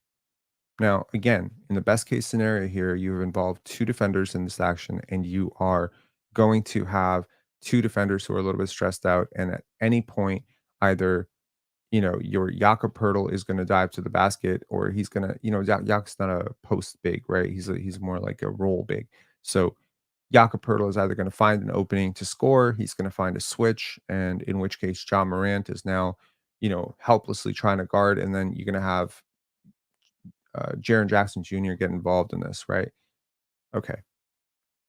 Now, again, in the best case scenario here, you've involved 2 defenders in this action, and you are going to have 2 defenders who are a little bit stressed out, and at any point, either your Jakob Poeltl is gonna dive to the basket, or he's gonna, Jakob's not a post big, right? He's more like a roll big. So Jakob Poeltl is either gonna find an opening to score, he's gonna find a switch, and in which case John Morant is now, helplessly trying to guard, and then you're gonna have Jaren Jackson Jr. get involved in this, right? Okay.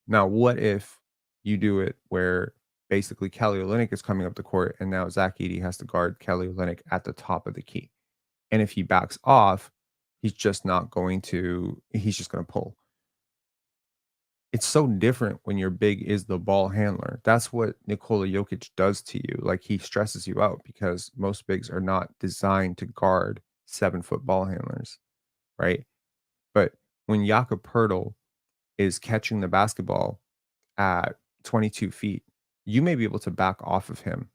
Now, what if you do it where basically Kelly Olynyk is coming up the court, and now Zach Edey has to guard Kelly Olynyk at the top of the key? And if he backs off, he's just going to pull. it's so different when your big is the ball handler. That's what Nikola Jokic does to you. Like, he stresses you out because most bigs are not designed to guard 7-foot ball handlers, right? But when Jakob Poeltl is catching the basketball at 22 feet, you may be able to back off of him,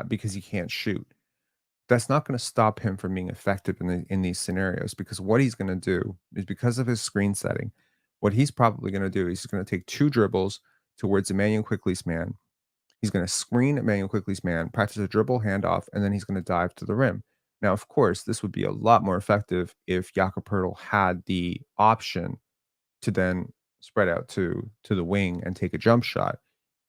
because he can't shoot. That's not gonna stop him from being effective in these scenarios, because what he's gonna do is, because of his screen setting, what he's probably gonna do is he's gonna take 2 dribbles towards Emmanuel Quickley's man. He's gonna screen Emmanuel Quickley's man, practice a dribble handoff, and then he's gonna dive to the rim. Now, of course, this would be a lot more effective if Jakob Poeltl had the option to then spread out to the wing and take a jump shot.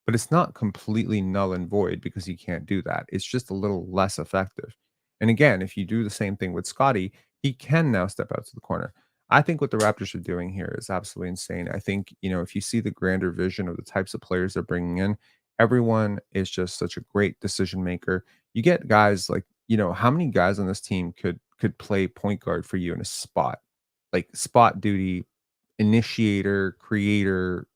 But it's not completely null and void because he can't do that. It's just a little less effective. And again, if you do the same thing with Scotty, he can now step out to the corner. I think what the Raptors are doing here is absolutely insane. I think, if you see the grander vision of the types of players they're bringing in, everyone is just such a great decision maker. You get guys like, how many guys on this team could play point guard for you in a spot? Like, spot duty, initiator, creator,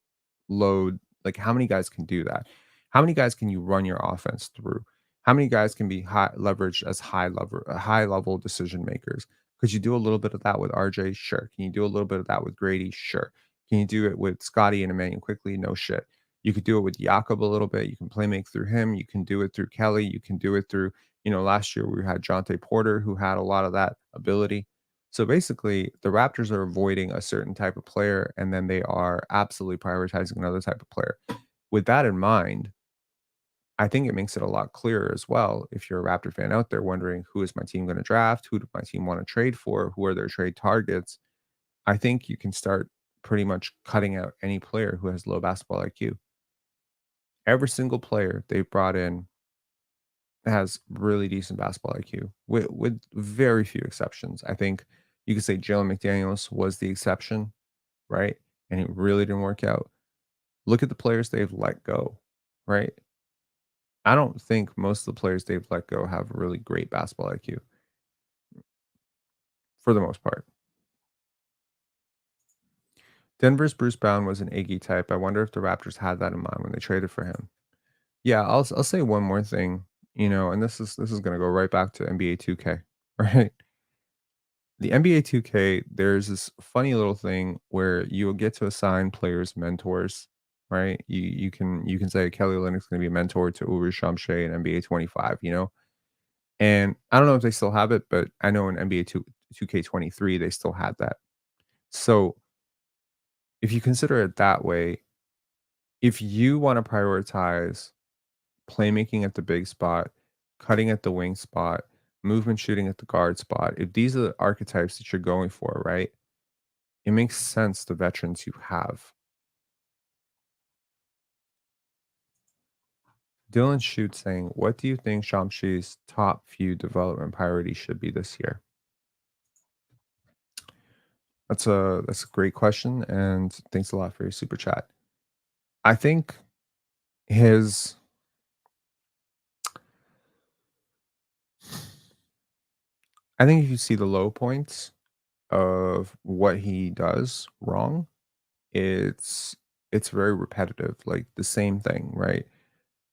load. Like, how many guys can do that? How many guys can you run your offense through? How many guys can be high leveraged as high level decision makers? Could you do a little bit of that with RJ? Sure. Can you do a little bit of that with Grady? Sure. Can you do it with Scotty and Emmanuel quickly? No shit. You could do it with Jakob a little bit. You can play make through him. You can do it through Kelly. You can do it through, last year we had Jonte Porter who had a lot of that ability. So basically, the Raptors are avoiding a certain type of player, and then they are absolutely prioritizing another type of player. With that in mind, I think it makes it a lot clearer as well. If you're a Raptor fan out there wondering, who is my team going to draft? Who do my team want to trade for? Who are their trade targets? I think you can start pretty much cutting out any player who has low basketball IQ. Every single player they've brought in has really decent basketball IQ, with very few exceptions. I think you could say Jalen McDaniels was the exception, right? And it really didn't work out. Look at the players they've let go, right? I don't think most of the players they've let go have really great basketball IQ for the most part. Denver's Bruce Brown was an Iggy type. I wonder if the Raptors had that in mind when they traded for him. Yeah, I'll say one more thing, and this is gonna go right back to NBA 2K, right? The NBA 2K, there's this funny little thing where you'll get to assign players mentors, right? You can say Kelly Olynyk's going to be a mentor to Uber Shamshay in NBA 25, And I don't know if they still have it, but I know in NBA 2K23 they still had that. So if you consider it that way, if you want to prioritize playmaking at the big spot, cutting at the wing spot, movement shooting at the guard spot, if these are the archetypes that you're going for, right? It makes sense the veterans you have. Dylan Shute saying, "What do you think Shamshi's top few development priorities should be this year?" That's a great question, and thanks a lot for your super chat. I think his I think if you see the low points of what he does wrong, it's it's very repetitive, like the same thing, right?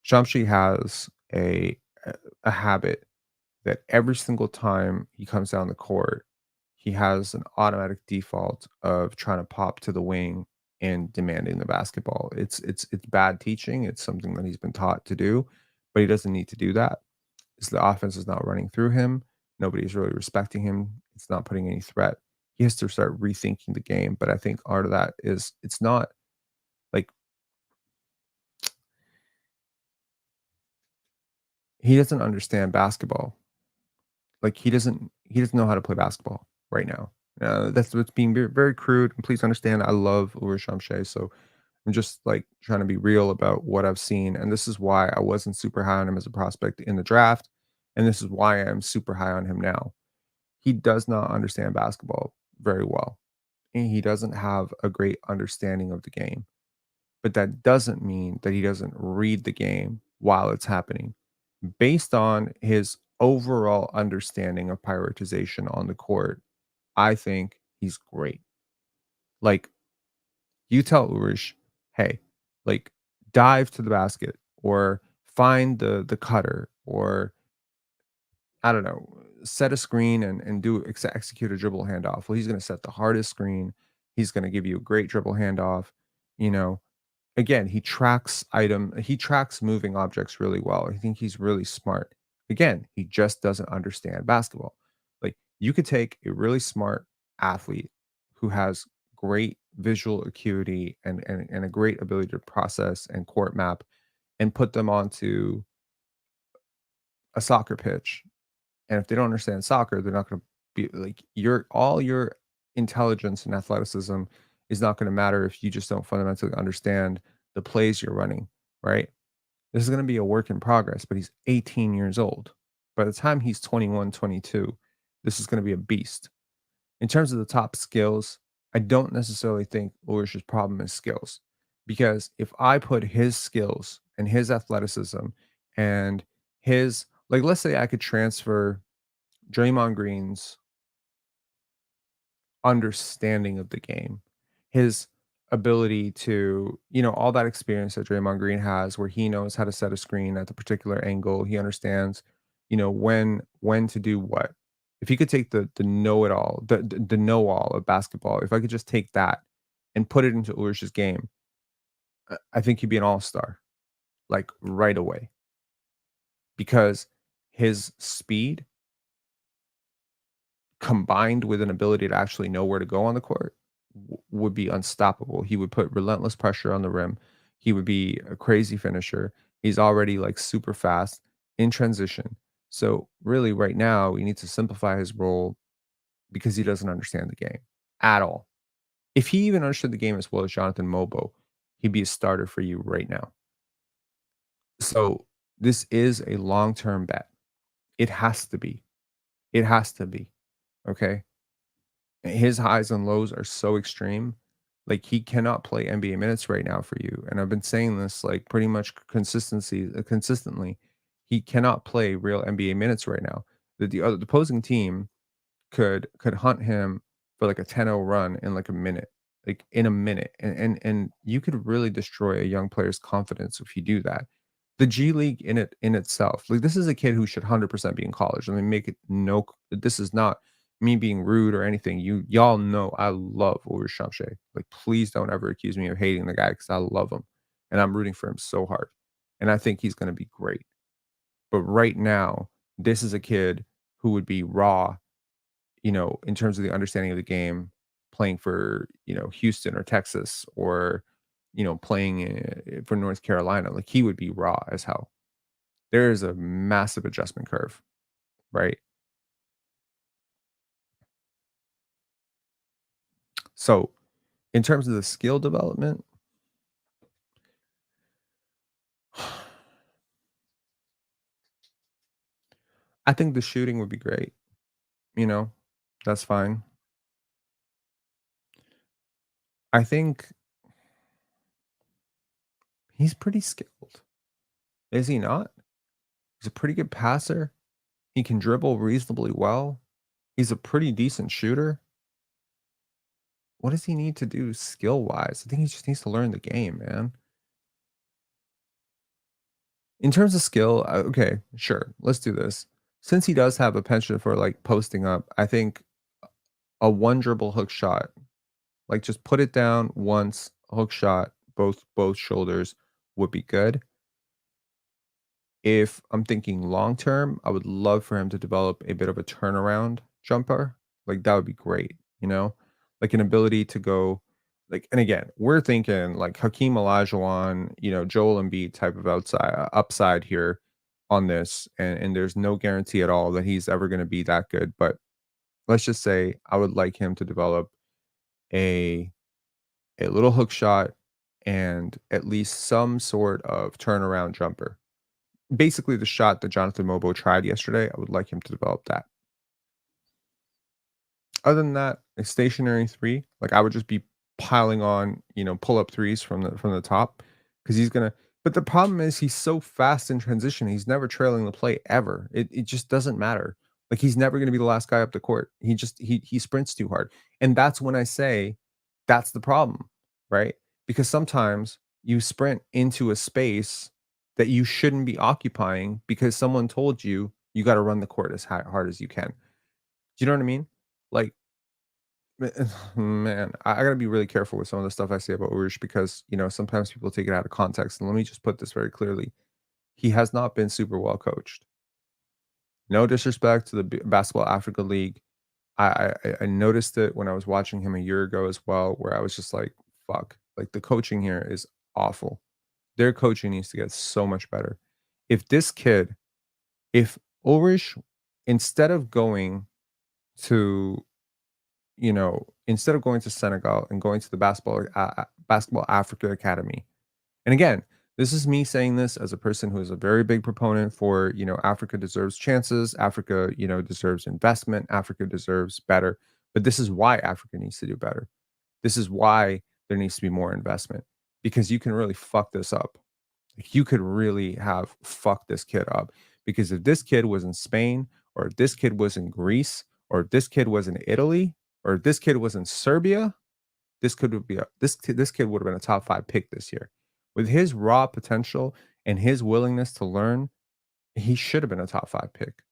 Shamshi has a habit that every single time he comes down the court, he has an automatic default of trying to pop to the wing and demanding the basketball. It's bad teaching. It's something that he's been taught to do, but he doesn't need to do that. It's the offense is not running through him. Nobody's really respecting him. It's not putting any threat. He has to start rethinking the game. But I think part of that is it's not like he doesn't understand basketball. Like, he doesn't know how to play basketball right now. That's what's being very, very crude, and please understand, I love Ulrich Shamshay, so I'm just, like, trying to be real about what I've seen, and this is why I wasn't super high on him as a prospect in the draft, and this is why I am super high on him now. He does not understand basketball very well, and he doesn't have a great understanding of the game, but that doesn't mean that he doesn't read the game while it's happening. Based on his overall understanding of prioritization on the court, I think he's great. Like, You tell Urish, "Hey, like, dive to the basket or find the cutter or I don't know, set a screen and do execute a dribble handoff." Well, he's gonna set the hardest screen. He's gonna give you a great dribble handoff. You know, again, he tracks moving objects really well. I think he's really smart. Again, he just doesn't understand basketball. Like, you could take a really smart athlete who has great visual acuity and a great ability to process and court map and put them onto a soccer pitch. And if they don't understand soccer, they're not gonna be like your intelligence and athleticism is not gonna matter if you just don't fundamentally understand the plays you're running, right? This is gonna be a work in progress, but he's 18 years old. By the time he's 21, 22, this is gonna be a beast. In terms of the top skills, I don't necessarily think Ulrich's problem is skills, because if I put his skills and his athleticism and his like, let's say I could transfer Draymond Green's understanding of the game, his ability to, all that experience that Draymond Green has where he knows how to set a screen at the particular angle. He understands, when to do what. If he could take the know-it-all, the know-all of basketball, if I could just take that and put it into Ulrich's game, I think he'd be an all-star, like, right away, because his speed combined with an ability to actually know where to go on the court would be unstoppable. He would put relentless pressure on the rim. He would be a crazy finisher. He's already like super fast in transition. So really right now we need to simplify his role because he doesn't understand the game at all. If he even understood the game as well as Jonathan Mobo, he'd be a starter for you right now. So this is a long-term bet. It has to be. It has to be. Okay. His highs and lows are so extreme. Like, he cannot play NBA minutes right now for you, and I've been saying this, like, pretty much consistently. He cannot play real NBA minutes right now. The opposing team could hunt him for, like, a 10-0 run in, like, a minute, like, in a minute, and you could really destroy a young player's confidence if you do that. The G League in itself, like, this is a kid who should 100% be in college. Let me make it no this is not me being rude or anything. Y'all know I love Ulrich Shamshay. Like, please don't ever accuse me of hating the guy because I love him, and I'm rooting for him so hard, and I think he's gonna be great. But right now, this is a kid who would be raw, in terms of the understanding of the game, playing for, Houston or Texas or, playing for North Carolina. Like, he would be raw as hell. There is a massive adjustment curve, right? So, in terms of the skill development, I think the shooting would be great, you know? That's fine. I think he's pretty skilled. Is he not? He's a pretty good passer. He can dribble reasonably well. He's a pretty decent shooter. What does he need to do skill wise? I think he just needs to learn the game, man. In terms of skill, okay, sure, let's do this. Since he does have a penchant for like posting up, I think a one dribble hook shot, like just put it down once, hook shot, both shoulders would be good. If I'm thinking long term, I would love for him to develop a bit of a turnaround jumper. Like, that would be great, you know? Like an ability to go like, and again, we're thinking like Hakeem Olajuwon, Joel Embiid type of upside here on this, and there's no guarantee at all that he's ever gonna be that good. But let's just say I would like him to develop a a little hook shot and at least some sort of turnaround jumper. Basically, the shot that Jonathan Mobo tried yesterday, I would like him to develop that. Other than that, a stationary 3, like, I would just be piling on, pull-up threes from the top because he's gonna but the problem is he's so fast in transition, he's never trailing the play ever. It just doesn't matter. Like, he's never gonna be the last guy up the court. He sprints too hard, and that's when I say that's the problem. right? Because sometimes you sprint into a space that you shouldn't be occupying because someone told you you got to run the court as hard as you can. Do you know what I mean? Like, man, I got to be really careful with some of the stuff I say about Urish because, sometimes people take it out of context. And let me just put this very clearly. He has not been super well coached. No disrespect to the Basketball Africa League. I noticed it when I was watching him a year ago as well, where I was just like, fuck, like the coaching here is awful. Their coaching needs to get so much better. If this kid, if Ulrich, instead of going to, instead of going to Senegal and going to the Basketball Africa Academy, and again, this is me saying this as a person who is a very big proponent for, Africa deserves chances, Africa, deserves investment, Africa deserves better. But this is why Africa needs to do better. This is why there needs to be more investment because you can really fuck this up. Like, you could really have fucked this kid up because if this kid was in Spain or if this kid was in Greece or if this kid was in Italy or if this kid was in Serbia, this kid would have been a top 5 pick this year. With his raw potential and his willingness to learn, he should have been a top 5 pick.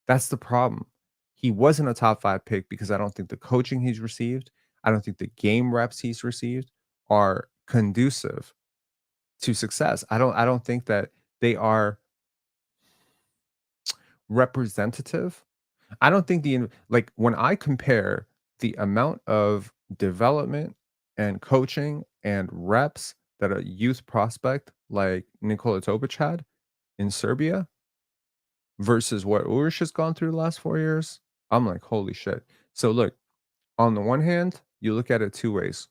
That's the problem. He wasn't a top 5 pick because I don't think the coaching he's received, I don't think the game reps he's received are conducive to success. I don't think that they are representative. I don't think like when I compare the amount of development and coaching and reps that a youth prospect like Nikola Topic had in Serbia versus what Urish has gone through the last 4 years, I'm like, holy shit. So look, on the one hand, you look at it two ways.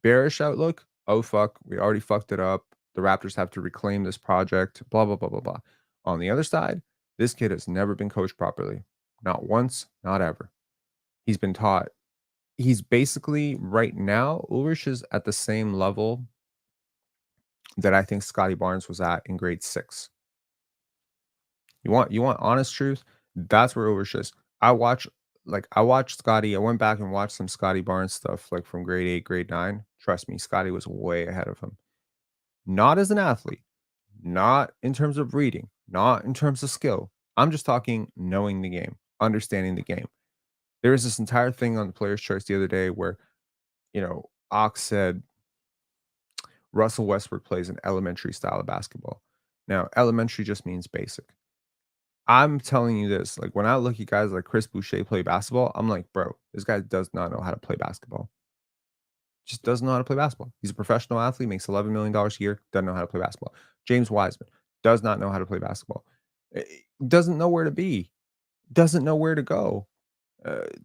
Bearish outlook, oh fuck, we already fucked it up. The Raptors have to reclaim this project, blah, blah, blah, blah, blah. On the other side, this kid has never been coached properly. Not once, not ever. He's been taught. He's basically right now, Ulrich is at the same level that I think Scotty Barnes was at in grade 6. You want honest truth? That's where Ulrich is. I watched Scotty. I went back and watched some Scotty Barnes stuff like from grade 8, grade 9. Trust me, Scotty was way ahead of him. Not as an athlete, not in terms of reading, not in terms of skill. I'm just talking knowing the game, understanding the game. There was this entire thing on the player's choice the other day where, Ox said Russell Westbrook plays an elementary style of basketball. Now, elementary just means basic. I'm telling you this, like when I look at guys like Chris Boucher play basketball, I'm like, bro, this guy does not know how to play basketball. Just doesn't know how to play basketball. He's a professional athlete, makes $11 million a year, doesn't know how to play basketball. James Wiseman does not know how to play basketball. Doesn't know where to be, doesn't know where to go.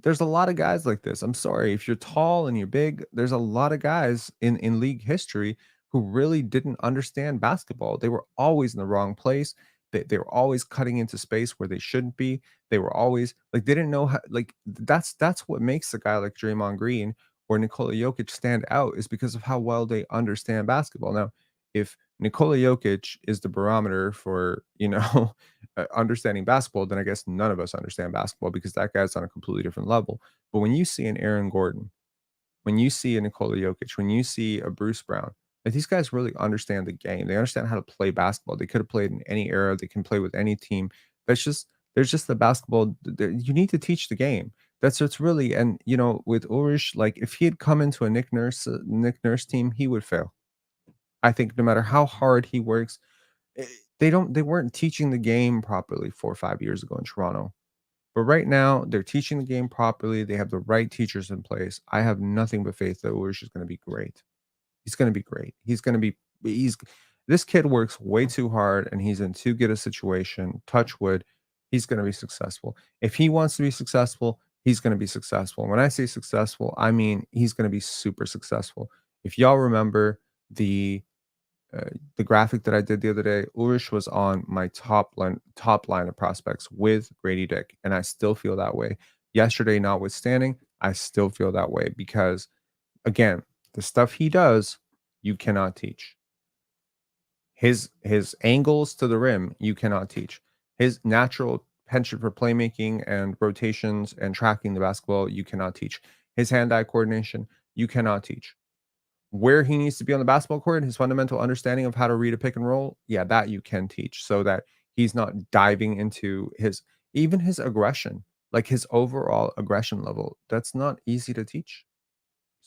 There's a lot of guys like this. I'm sorry. If you're tall and you're big, there's a lot of guys in league history who really didn't understand basketball. They were always in the wrong place. They were always cutting into space where they shouldn't be. They were always like they didn't know how like that's what makes a guy like Draymond Green or Nikola Jokic stand out is because of how well they understand basketball. Now, if Nikola Jokic is the barometer for, understanding basketball, then I guess none of us understand basketball because that guy's on a completely different level. But when you see an Aaron Gordon, when you see a Nikola Jokic, when you see a Bruce Brown, like these guys really understand the game. They understand how to play basketball. They could have played in any era. They can play with any team. That's just there's just the basketball. You need to teach the game. That's what's really and with Ulrich, like if he had come into a Nick Nurse team, he would fail. I think no matter how hard he works, eh, they weren't teaching the game properly 4 or 5 years ago in Toronto. But right now, they're teaching the game properly. They have the right teachers in place. I have nothing but faith that Ulrich is going to be great. He's going to be great. He's this kid works way too hard and he's in too good a situation. Touch wood, he's going to be successful. If he wants to be successful, he's going to be successful. When I say successful, I mean he's going to be super successful. If y'all remember the the graphic that I did the other day, Ulrich was on my top line of prospects with Grady Dick, and I still feel that way. Yesterday, notwithstanding, I still feel that way because again, the stuff he does, you cannot teach. His angles to the rim, you cannot teach. His natural penchant for playmaking and rotations and tracking the basketball, you cannot teach. His hand-eye coordination, you cannot teach. Where he needs to be on the basketball court, his fundamental understanding of how to read a pick and roll, yeah, that you can teach so that he's not diving into his even his aggression, like his overall aggression level. That's not easy to teach.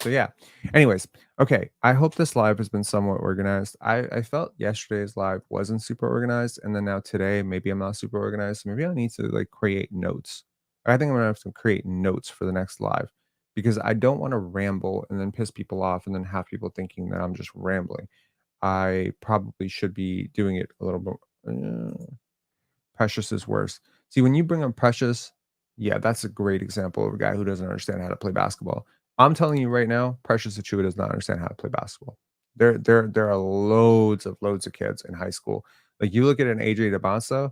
So yeah. Anyways, okay. I hope this live has been somewhat organized. I felt yesterday's live wasn't super organized, and then now today maybe I'm not super organized. So maybe I need to like create notes. I think I'm gonna have to create notes for the next live because I don't want to ramble and then piss people off and then have people thinking that I'm just rambling. I probably should be doing it a little bit. Precious is worse. See, when you bring up Precious, yeah, that's a great example of a guy who doesn't understand how to play basketball. I'm telling you right now, Precious Achua does not understand how to play basketball. There are loads of kids in high school. Like you look at an AJ DeBonsa,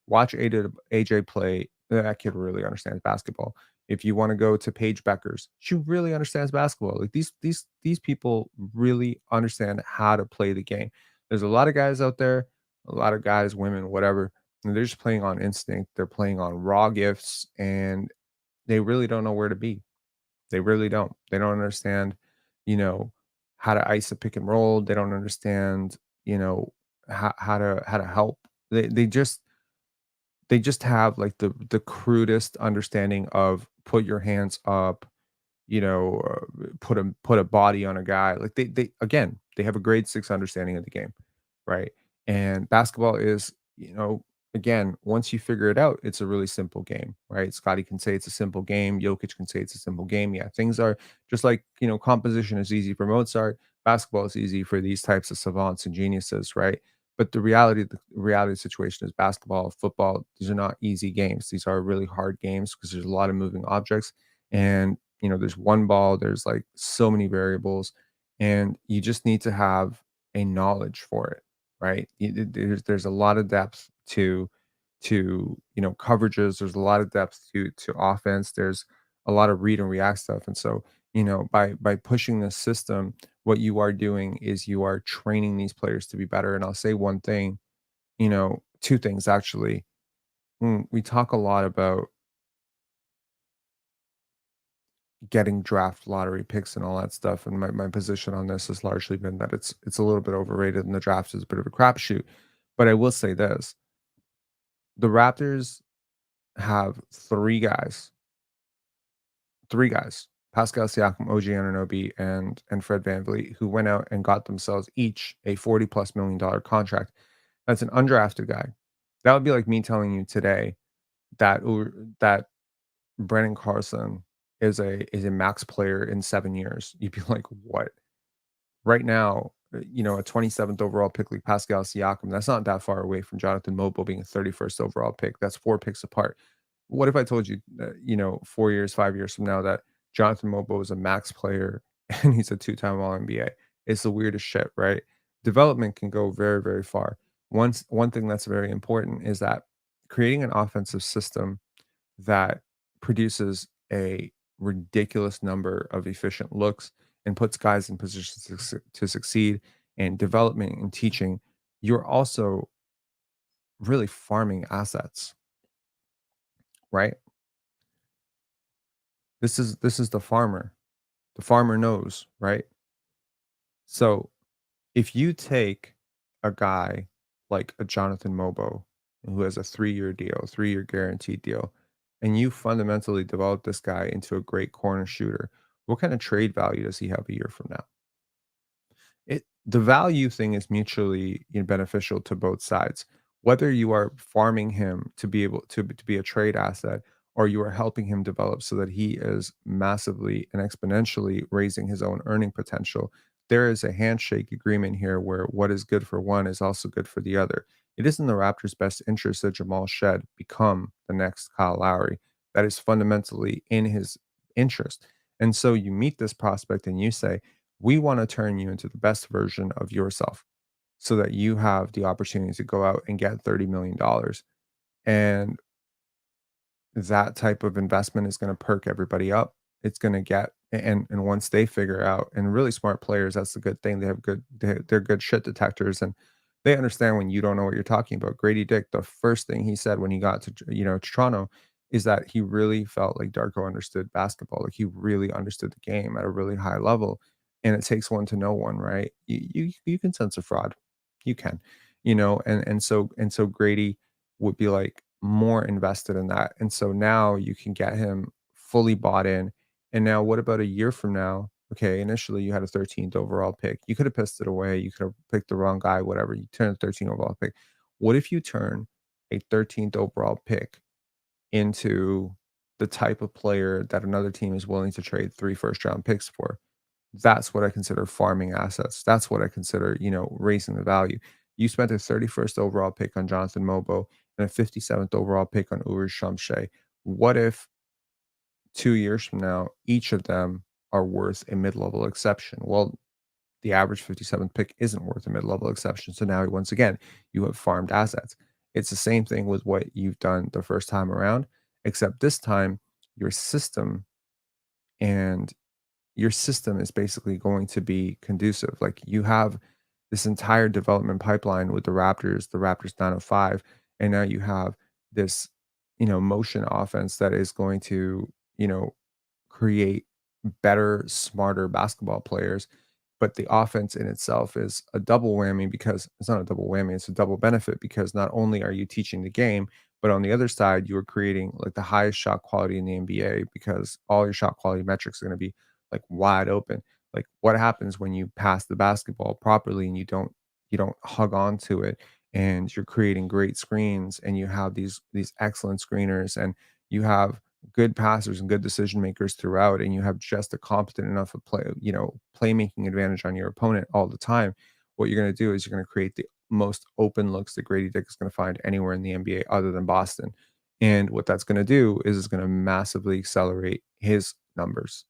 watch AJ play. That kid really understands basketball. If you want to go to Paige Beckers, she really understands basketball. Like these people really understand how to play the game. There's a lot of guys out there, a lot of guys, women, whatever, and they're just playing on instinct. They're playing on raw gifts, and they really don't know where to be. They really don't. They don't understand, you know, how to ice a pick and roll. They don't understand, you know, how to help. They just have like the crudest understanding of put your hands up, put a body on a guy. Like they again, they have a grade 6 understanding of the game, right? And basketball is, again, once you figure it out, it's a really simple game, right? Scotty can say it's a simple game. Jokic can say it's a simple game. Yeah, things are just like, composition is easy for Mozart. Basketball is easy for these types of savants and geniuses, right? But the reality of the situation is basketball, football, these are not easy games. These are really hard games because there's a lot of moving objects. And there's one ball, there's like so many variables, and you just need to have a knowledge for it, right? There's a lot of depth to coverages. There's a lot of depth to offense. There's a lot of read and react stuff, and so by pushing this system, what you are doing is you are training these players to be better. And I'll say one thing, two things actually. We talk a lot about getting draft lottery picks and all that stuff. And my position on this has largely been that it's a little bit overrated and the draft is a bit of a crapshoot. But I will say this: the Raptors have three guys, Pascal Siakam, OG Anunoby, and Fred VanVleet, who went out and got themselves each a $40+ million contract. That's an undrafted guy. That would be like me telling you today that Brennan Carson is a max player in 7 years. You'd be like, what? Right now, a 27th overall pick like Pascal Siakam, that's not that far away from Jonathan Mobo being a 31st overall pick. That's 4 picks apart. What if I told you, 4 years, 5 years from now, that Jonathan Mobo is a max player and he's a two-time All NBA? It's the weirdest shit, right? Development can go very, very far. One thing that's very important is that creating an offensive system that produces a ridiculous number of efficient looks and puts guys in positions to succeed, and development and teaching, you're also really farming assets, right? This is the farmer. The farmer knows, right? So if you take a guy like a Jonathan Mobo, who has a 3-year deal, 3-year guaranteed deal, and you fundamentally develop this guy into a great corner shooter, what kind of trade value does he have a year from now? The value thing is mutually beneficial to both sides. Whether you are farming him to be able to be a trade asset, or you are helping him develop so that he is massively and exponentially raising his own earning potential, there is a handshake agreement here where what is good for one is also good for the other. It is in the Raptors' best interest that Jamal Shed become the next Kyle Lowry. That is fundamentally in his interest. And so you meet this prospect and you say, we want to turn you into the best version of yourself so that you have the opportunity to go out and get $30 million. And that type of investment is going to perk everybody up. It's going to get, and once they figure out, and really smart players, that's the good thing. They're good shit detectors, and they understand when you don't know what you're talking about. Grady Dick, the first thing he said when he got to Toronto, is that he really felt like Darko understood basketball. Like he really understood the game at a really high level. and it takes one to know one, right? You can sense a fraud. You can, you know, and so Grady would be like more invested in that. And so now you can get him fully bought in. And now what about a year from now? Okay, initially you had a 13th overall pick. You could have pissed it away. You could have picked the wrong guy, whatever. You turn a 13th overall pick. What if you turn a 13th overall pick into the type of player that another team is willing to trade 3 first round picks for? That's what I consider farming assets. That's what I consider, raising the value. You spent a 31st overall pick on Jonathan Mobo and a 57th overall pick on Uri Shamshay. What if 2 years from now, each of them are worth a mid-level exception? Well, the average 57th pick isn't worth a mid-level exception. So now, once again, you have farmed assets. It's the same thing with what you've done the first time around, except this time your system and your system is basically going to be conducive. Like you have this entire development pipeline with the Raptors 905, and now you have this, motion offense that is going to, create better, smarter basketball players. But the offense in itself is a double whammy because it's not a double whammy, it's a double benefit because not only are you teaching the game, but on the other side, you are creating like the highest shot quality in the NBA because all your shot quality metrics are going to be like wide open. Like what happens when you pass the basketball properly and you don't hug on to it and you're creating great screens and you have these excellent screeners and you have good passers and good decision makers throughout, and you have just a competent enough of playmaking advantage on your opponent all the time. What you're going to do is you're going to create the most open looks that Grady Dick is going to find anywhere in the NBA other than Boston. And what that's going to do is it's going to massively accelerate his numbers.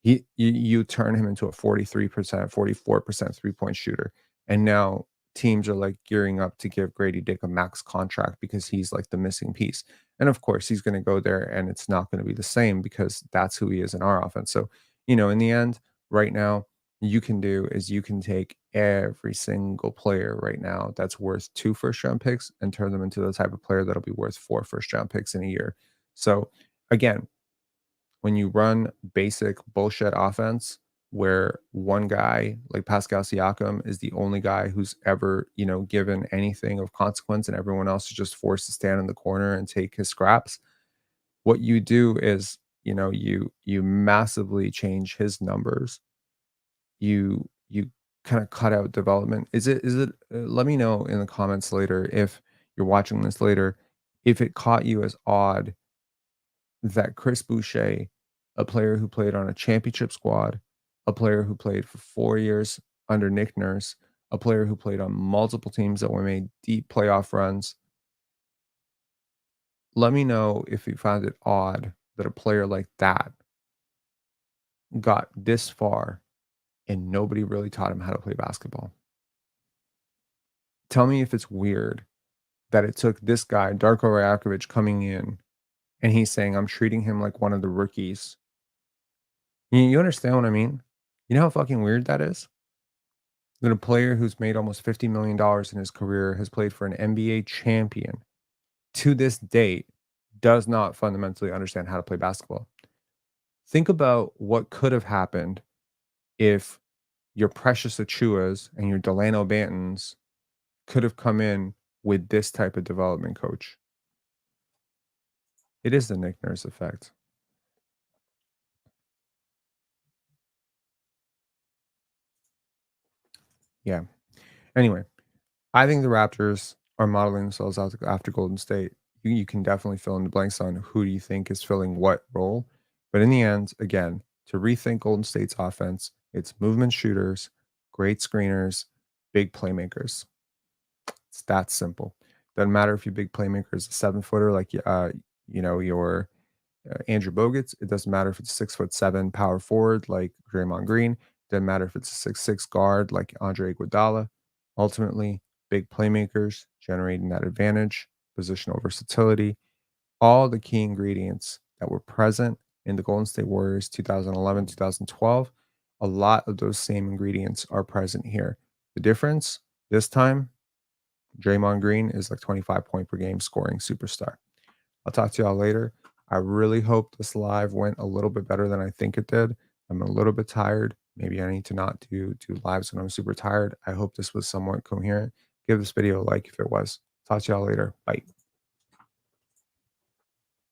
You turn him into a 43%, 44% three-point shooter. And now teams are like gearing up to give Grady Dick a max contract because he's like the missing piece. And of course, he's going to go there and it's not going to be the same because that's who he is in our offense. So, in the end, right now, you can do is you can take every single player right now that's worth 2 first round picks and turn them into the type of player that'll be worth 4 first round picks in a year. So again, when you run basic bullshit offense where one guy like Pascal Siakam is the only guy who's ever, given anything of consequence and everyone else is just forced to stand in the corner and take his scraps, what you do is, you massively change his numbers. You kind of cut out development. Is it let me know in the comments later if you're watching this later if it caught you as odd that Chris Boucher, a player who played on a championship squad, a player who played for 4 years under Nick Nurse, a player who played on multiple teams that were made deep playoff runs. Let me know if you found it odd that a player like that got this far and nobody really taught him how to play basketball. Tell me if it's weird that it took this guy, Darko Rajakovic, coming in and he's saying, I'm treating him like one of the rookies. You understand what I mean? You know how fucking weird that is? That a player who's made almost $50 million in his career has played for an NBA champion to this date does not fundamentally understand how to play basketball. Think about what could have happened if your Precious Achuas and your Delano Bantons could have come in with this type of development coach. It is the Nick Nurse effect. Yeah. Anyway, I think the Raptors are modeling themselves out after Golden State. You can definitely fill in the blanks on who do you think is filling what role. But in the end, again, to rethink Golden State's offense, it's movement shooters, great screeners, big playmakers. It's that simple. Doesn't matter if your big playmaker is a 7 footer like your Andrew Bogut's. It doesn't matter if it's a 6'7" power forward like Draymond Green. Doesn't matter if it's a 6'6" guard like Andre Iguodala. Ultimately, big playmakers generating that advantage, positional versatility, all the key ingredients that were present in the Golden State Warriors 2011, 2012. A lot of those same ingredients are present here. The difference this time, Draymond Green is like 25 point per game scoring superstar. I'll talk to y'all later. I really hope this live went a little bit better than I think it did. I'm a little bit tired. Maybe I need to not do lives when I'm super tired. I hope this was somewhat coherent. Give this video a like if it was. Talk to y'all later. Bye.